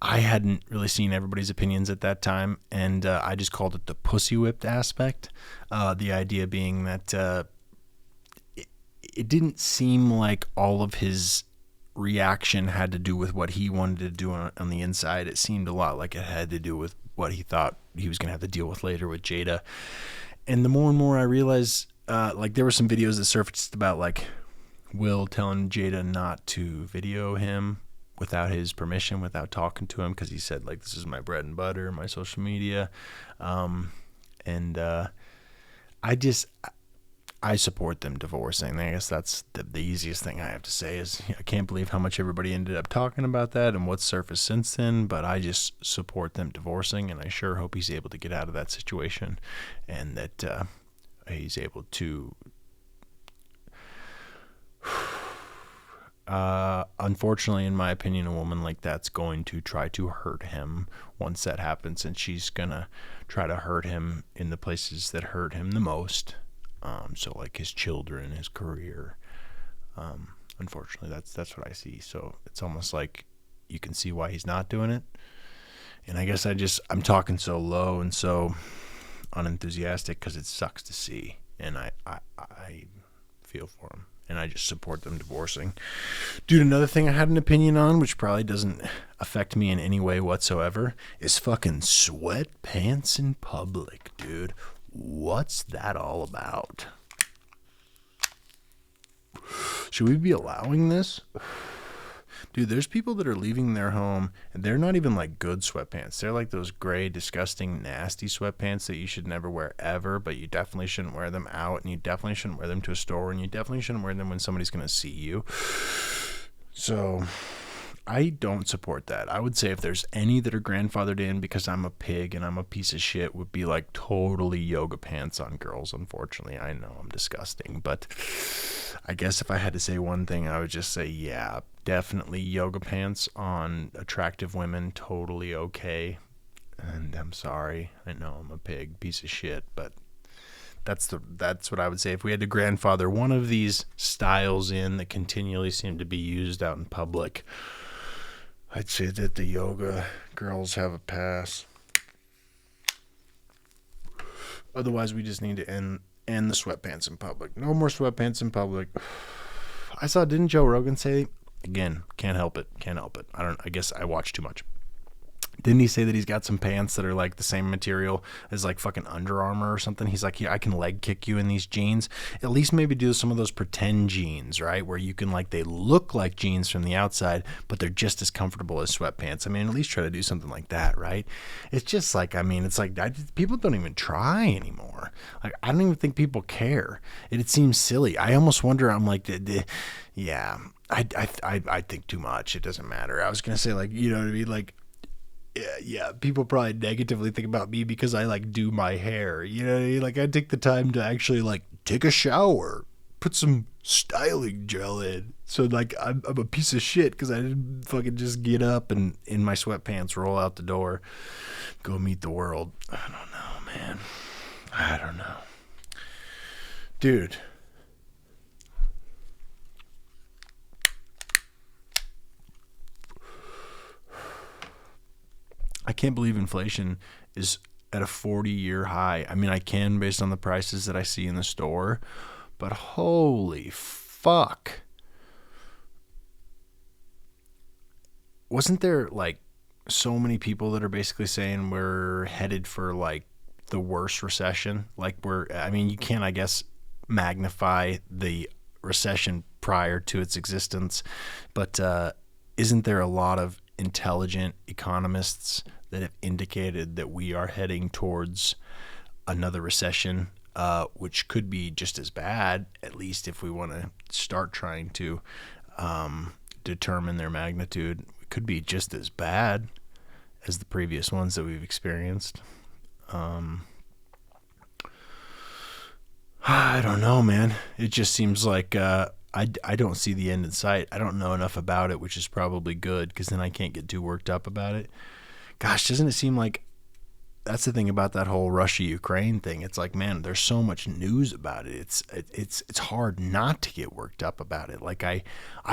I hadn't really seen everybody's opinions at that time, and I just called it the pussy whipped aspect. The idea being that it didn't seem like all of his reaction had to do with what he wanted to do on the inside. It seemed a lot like it had to do with what he thought he was going to have to deal with later with Jada. And the more and more I realized, like there were some videos that surfaced about like Will telling Jada not to video him without his permission, without talking to him, because he said like, this is my bread and butter, my social media. I support them divorcing. I guess that's the easiest thing I have to say is I can't believe how much everybody ended up talking about that and what's surfaced since then, but I just support them divorcing, and I sure hope he's able to get out of that situation and that he's able to unfortunately, in my opinion, a woman like that's going to try to hurt him once that happens, and she's gonna try to hurt him in the places that hurt him the most. So like his children, his career. Unfortunately, that's what I see. So it's almost like you can see why he's not doing it. And I guess I'm talking so low and so unenthusiastic because it sucks to see. And I feel for him. And I just support them divorcing. Dude, another thing I had an opinion on, which probably doesn't affect me in any way whatsoever, is fucking sweatpants in public, dude. What's that all about? Should we be allowing this? Dude, there's people that are leaving their home, and they're not even like good sweatpants. They're like those gray, disgusting, nasty sweatpants that you should never wear ever, but you definitely shouldn't wear them out, and you definitely shouldn't wear them to a store, and you definitely shouldn't wear them when somebody's going to see you. So I don't support that. I would say if there's any that are grandfathered in because I'm a pig and I'm a piece of shit, would be like totally yoga pants on girls. Unfortunately, I know I'm disgusting, but I guess if I had to say one thing, I would just say, yeah, definitely yoga pants on attractive women, totally okay. And I'm sorry, I know I'm a pig, piece of shit, but that's what I would say. If we had to grandfather one of these styles in that continually seem to be used out in public, I'd say that the yoga girls have a pass. Otherwise, we just need to end the sweatpants in public. No more sweatpants in public. Didn't Joe Rogan say, again, can't help it. I guess I watch too much. Didn't he say that he's got some pants that are like the same material as like fucking Under Armour or something? He's like, yeah, I can leg kick you in these jeans. At least maybe do some of those pretend jeans, right? Where you can like, they look like jeans from the outside, but they're just as comfortable as sweatpants. I mean, at least try to do something like that, right? It's just like, I mean, it's like people don't even try anymore. Like, I don't even think people care. It seems silly. I almost wonder, I'm like, yeah, I think too much. It doesn't matter. I was going to say like, you know what I mean? Like, yeah, people probably negatively think about me because I like do my hair, you know what I mean? Like I take the time to actually like take a shower, put some styling gel in. So like I'm a piece of shit because I didn't fucking just get up and in my sweatpants roll out the door, go meet the world. I don't know, man. I don't know. Dude. I can't believe inflation is at a 40-year high. I mean, I can based on the prices that I see in the store, but holy fuck. Wasn't there like so many people that are basically saying we're headed for like the worst recession? Like you can, I guess, magnify the recession prior to its existence. But isn't there a lot of intelligent economists that have indicated that we are heading towards another recession, which could be just as bad, at least if we want to start trying to determine their magnitude? It could be just as bad as the previous ones that we've experienced. I don't know, man. It just seems like I don't see the end in sight. I don't know enough about it, which is probably good, because then I can't get too worked up about it. Gosh, doesn't it seem like that's the thing about that whole Russia-Ukraine thing? It's like, man, there's so much news about it. It's hard not to get worked up about it. Like I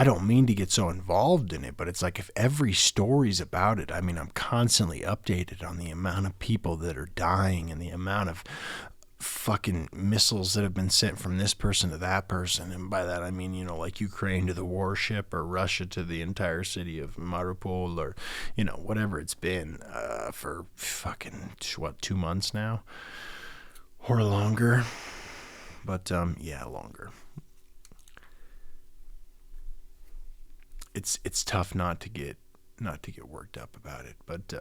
don't mean to get so involved in it, but it's like if every story's about it, I mean, I'm constantly updated on the amount of people that are dying and the amount of fucking missiles that have been sent from this person to that person. And by that I mean, you know, like Ukraine to the warship, or Russia to the entire city of Mariupol, or, you know, whatever it's been for fucking 2 months now or longer. But yeah, longer. It's tough not to get worked up about it. But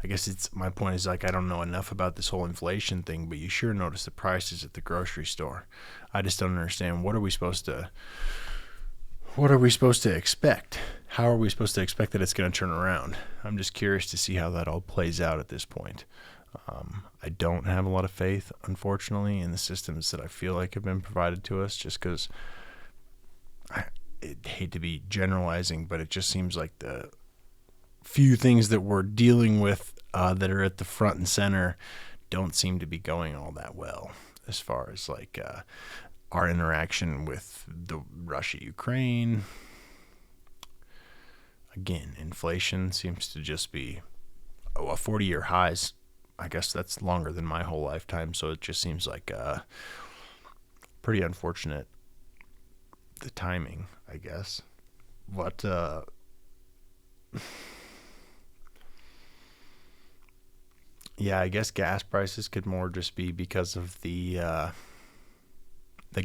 I guess my point is, like, I don't know enough about this whole inflation thing, but you sure notice the prices at the grocery store. I just don't understand. What are we supposed to expect? How are we supposed to expect that it's going to turn around? I'm just curious to see how that all plays out at this point. I don't have a lot of faith, unfortunately, in the systems that I feel like have been provided to us, just because I hate to be generalizing, but it just seems like the few things that we're dealing with that are at the front and center don't seem to be going all that well, as far as like our interaction with the Russia-Ukraine. Again, inflation seems to just be a 40-year highs. I guess that's longer than my whole lifetime, so it just seems like pretty unfortunate, the timing, I guess. But yeah, I guess gas prices could more just be because of the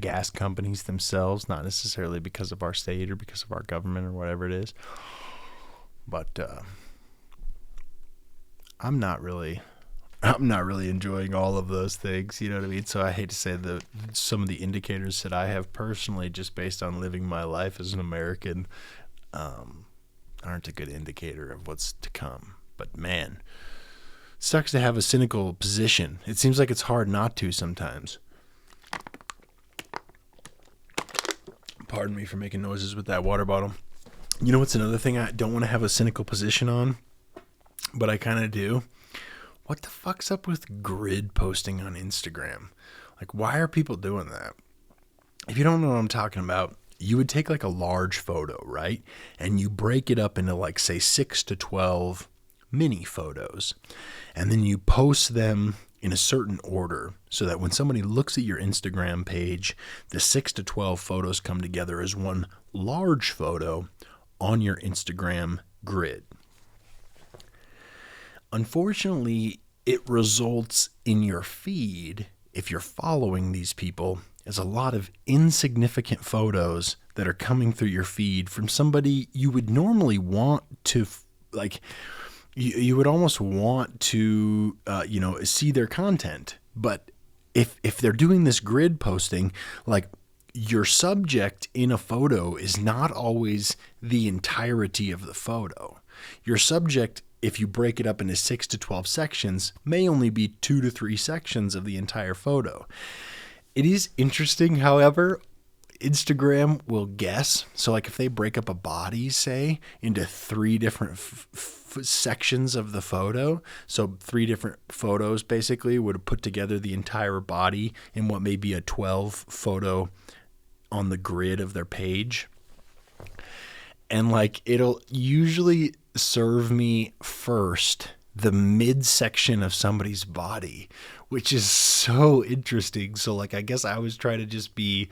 gas companies themselves, not necessarily because of our state or because of our government or whatever it is. But I'm not really enjoying all of those things, you know what I mean? So I hate to say that some of the indicators that I have personally, just based on living my life as an American, aren't a good indicator of what's to come. But man, sucks to have a cynical position. It seems like it's hard not to sometimes. Pardon me for making noises with that water bottle. You know what's another thing I don't want to have a cynical position on, but I kind of do? What the fuck's up with grid posting on Instagram? Like, why are people doing that? If you don't know what I'm talking about, you would take like a large photo, right? And you break it up into like, say, 6 to 12 mini photos. And then you post them in a certain order so that when somebody looks at your Instagram page, the 6 to 12 photos come together as one large photo on your Instagram grid. Unfortunately, it results in your feed, if you're following these people, as a lot of insignificant photos that are coming through your feed from somebody you would normally want to, like, you would almost want to, see their content. But if they're doing this grid posting, like, your subject in a photo is not always the entirety of the photo. Your subject, if you break it up into 6 to 12 sections, may only be 2 to 3 sections of the entire photo. It is interesting, however, Instagram will guess. So like if they break up a body, say, into 3 different sections of the photo, so 3 different photos basically would put together the entire body in what may be a 12 photo on the grid of their page. And like it'll usually serve me first the midsection of somebody's body, which is so interesting. So like I guess I always try to just be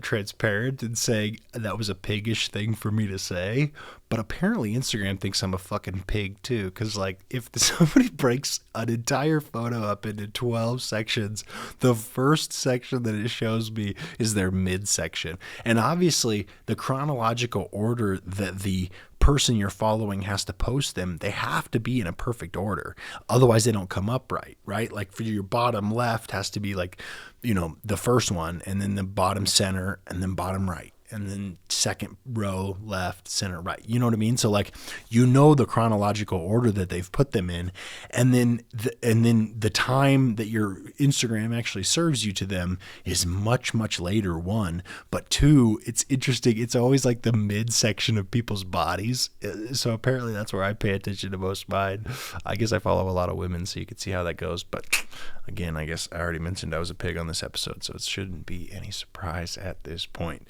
transparent and saying that was a piggish thing for me to say, but apparently Instagram thinks I'm a fucking pig too, because like if somebody breaks an entire photo up into 12 sections, the first section that it shows me is their midsection, and obviously the chronological order that the person you're following has to post them, they have to be in a perfect order, otherwise they don't come up right? Like for your bottom left has to be like, you know, the first one, and then the bottom center, and then bottom right, and then second row left, center right. You know what I mean? So like, you know, the chronological order that they've put them in, and then the time that your Instagram actually serves you to them is much later. One, but two, it's interesting. It's always like the midsection of people's bodies. So apparently that's where I pay attention to most of mine. I guess I follow a lot of women, so you can see how that goes. But again, I guess I already mentioned I was a pig on this episode, so it shouldn't be any surprise at this point.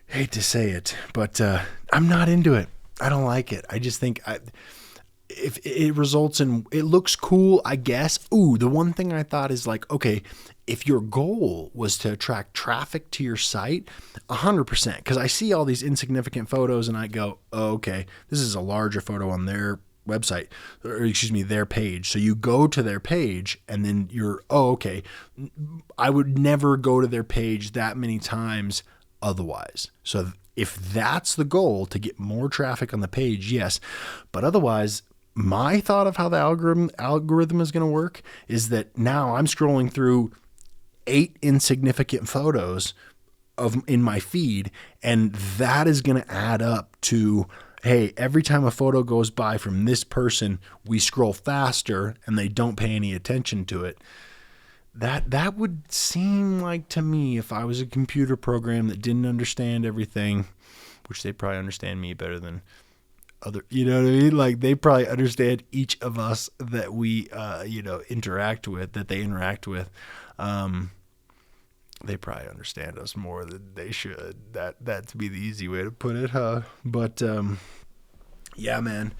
Hate to say it, but I'm not into it. I don't like it. I just think if it results in, it looks cool, I guess. Ooh, the one thing I thought is like, okay, if your goal was to attract traffic to your site, 100%, because I see all these insignificant photos and I go, oh, okay, this is a larger photo on their website, or excuse me, their page. So you go to their page and then you're, oh, okay, I would never go to their page that many times otherwise. So if that's the goal, to get more traffic on the page, yes. But otherwise, my thought of how the algorithm is going to work is that now I'm scrolling through 8 insignificant photos in my feed, and that is going to add up to, hey, every time a photo goes by from this person, we scroll faster and they don't pay any attention to it. That would seem like, to me, if I was a computer program that didn't understand everything, which they probably understand me better than other, you know what I mean? Like they probably understand each of us that we, interact with, that they interact with. They probably understand us more than they should. That'd be the easy way to put it, huh? But, yeah, man.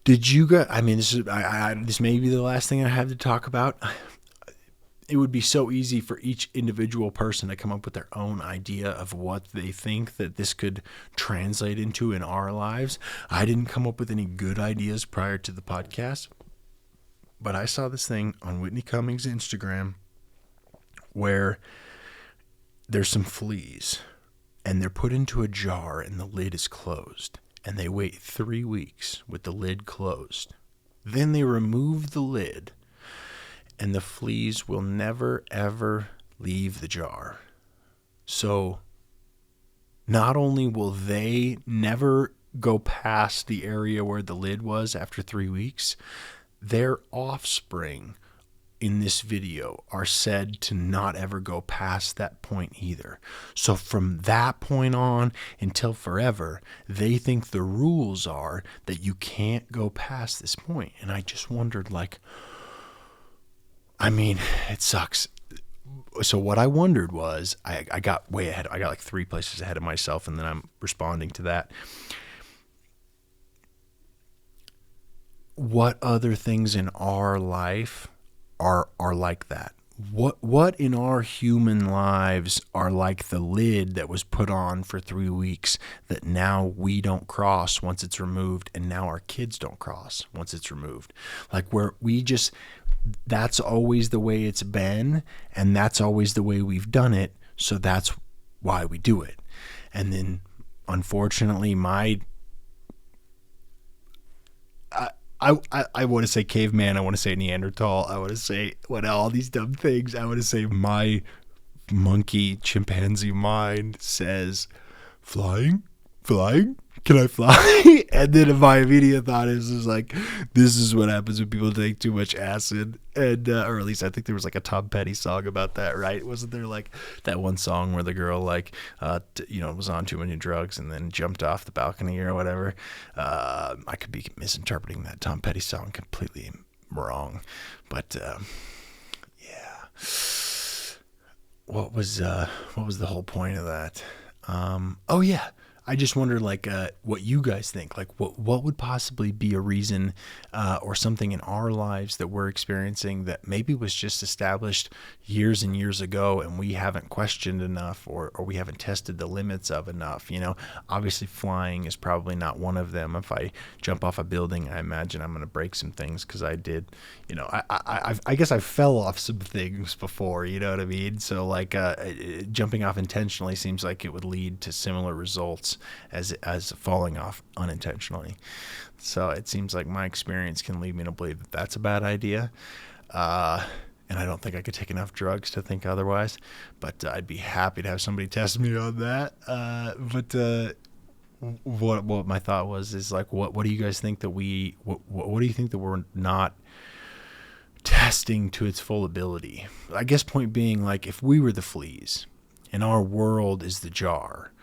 Did you guys, I mean, this may be the last thing I have to talk about. It would be so easy for each individual person to come up with their own idea of what they think that this could translate into in our lives. I didn't come up with any good ideas prior to the podcast, but I saw this thing on Whitney Cummings' Instagram where there's some fleas and they're put into a jar and the lid is closed, and they wait 3 weeks with the lid closed. Then they remove the lid, and the fleas will never, ever leave the jar. So not only will they never go past the area where the lid was after 3 weeks, their offspring in this video are said to not ever go past that point either. So from that point on until forever, they think the rules are that you can't go past this point. And I just wondered, like, I mean, it sucks. So what I wondered was, I got way ahead. I got like 3 places ahead of myself, and then I'm responding to that. What other things in our life are like that? What in our human lives are like the lid that was put on for 3 weeks that now we don't cross once it's removed, and now our kids don't cross once it's removed? Like where we just, that's always the way it's been, and that's always the way we've done it, so that's why we do it. And then unfortunately I want to say caveman, I want to say Neanderthal, I want to say all these dumb things. I want to say my monkey chimpanzee mind says, flying, can I fly? And then my immediate thought is like, this is what happens when people take too much acid. And or at least I think there was like a Tom Petty song about that, right? Wasn't there like that one song where the girl like was on too many drugs and then jumped off the balcony or whatever? I could be misinterpreting that Tom Petty song completely wrong, but yeah. What was the whole point of that? Oh yeah. I just wonder, like, what you guys think. Like, what would possibly be a reason or something in our lives that we're experiencing that maybe was just established years and years ago, and we haven't questioned enough, or we haven't tested the limits of enough. Obviously, flying is probably not one of them. If I jump off a building, I imagine I'm going to break some things, because I did. I guess I fell off some things before. You know what I mean? So, like, jumping off intentionally seems like it would lead to similar results as falling off unintentionally. So it seems like my experience can lead me to believe that that's a bad idea. And I don't think I could take enough drugs to think otherwise, but I'd be happy to have somebody test me on that. What my thought was is, like, what do you guys think that what do you think that we're not testing to its full ability? I guess point being, like, if we were the fleas and our world is the jar,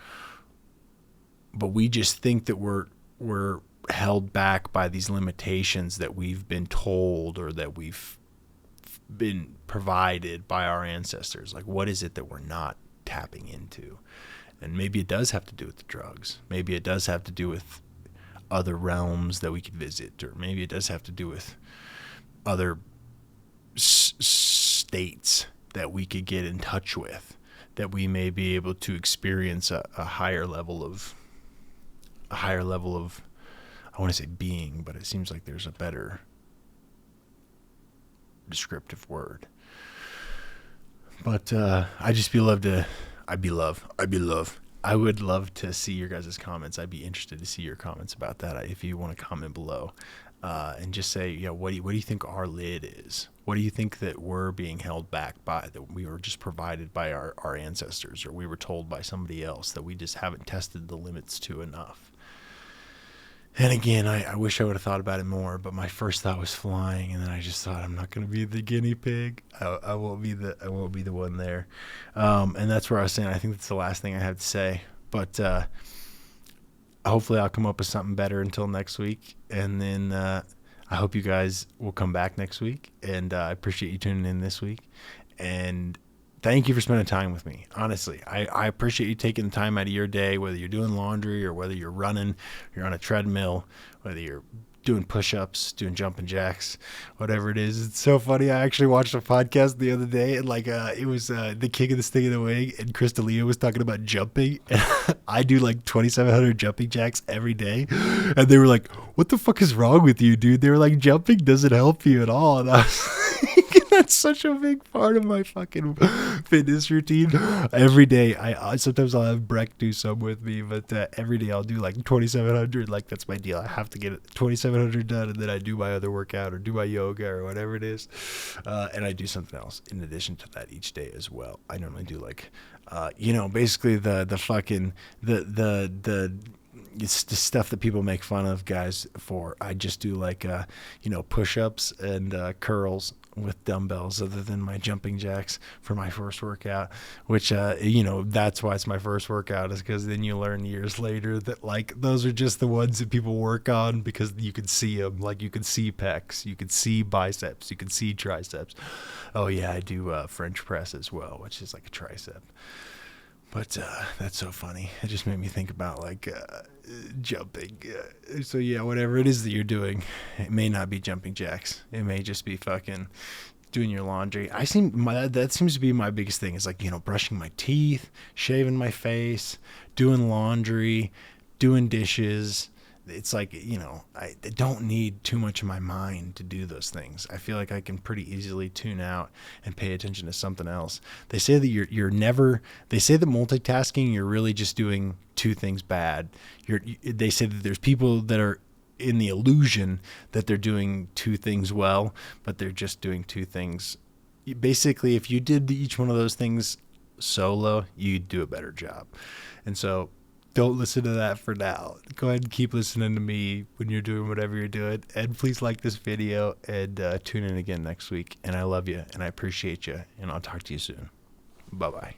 but we just think that we're held back by these limitations that we've been told or that we've been provided by our ancestors. Like, what is it that we're not tapping into? And maybe it does have to do with the drugs. Maybe it does have to do with other realms that we could visit, or maybe it does have to do with other states that we could get in touch with, that we may be able to experience a higher level of, I want to say being, but it seems like there's a better descriptive word. But I would love to see your guys' comments. I'd be interested to see your comments about that. If you want to comment below, and just say, what do you think our lid is? What do you think that we're being held back by, that we were just provided by our ancestors, or we were told by somebody else that we just haven't tested the limits to enough? And again, I wish I would have thought about it more, but my first thought was flying, and then I just thought, I'm not going to be the guinea pig. I won't be the one there. And that's where I was saying, I think that's the last thing I have to say. But hopefully I'll come up with something better until next week. And then I hope you guys will come back next week. And I appreciate you tuning in this week. And thank you for spending time with me. Honestly, I appreciate you taking the time out of your day, whether you're doing laundry or whether you're running, you're on a treadmill, whether you're doing push-ups, doing jumping jacks, whatever it is. It's so funny. I actually watched a podcast the other day, and it was the King of the Sting of the Wing, and Chris Lyoya was talking about jumping. I do like 2,700 jumping jacks every day, and they were like, "What the fuck is wrong with you, dude?" They were like, "Jumping doesn't help you at all." And I was like, that's such a big part of my fucking fitness routine. Every day, I sometimes I'll have Breck do some with me, but every day I'll do like 2,700. Like, that's my deal. I have to get 2,700 done, and then I do my other workout or do my yoga or whatever it is, and I do something else in addition to that each day as well. I normally do basically it's the stuff that people make fun of guys for. I just do push-ups and curls with dumbbells, other than my jumping jacks for my first workout, which that's why it's my first workout, is because then you learn years later that, like, those are just the ones that people work on because you can see them. Like, you can see pecs, you can see biceps, you can see triceps. Oh yeah, I do French press as well, which is like a tricep. But that's so funny. It just made me think about jumping. So yeah, whatever it is that you're doing, it may not be jumping jacks. It may just be fucking doing your laundry. That seems to be my biggest thing, is brushing my teeth, shaving my face, doing laundry, doing dishes. It's like, I don't need too much of my mind to do those things. I feel like I can pretty easily tune out and pay attention to something else. They say that they say that multitasking, you're really just doing two things bad. They say that there's people that are in the illusion that they're doing two things well, but they're just doing two things. Basically, if you did each one of those things solo, you'd do a better job. And so, don't listen to that for now. Go ahead and keep listening to me when you're doing whatever you're doing. And please like this video, and tune in again next week. And I love you, and I appreciate you, and I'll talk to you soon. Bye-bye.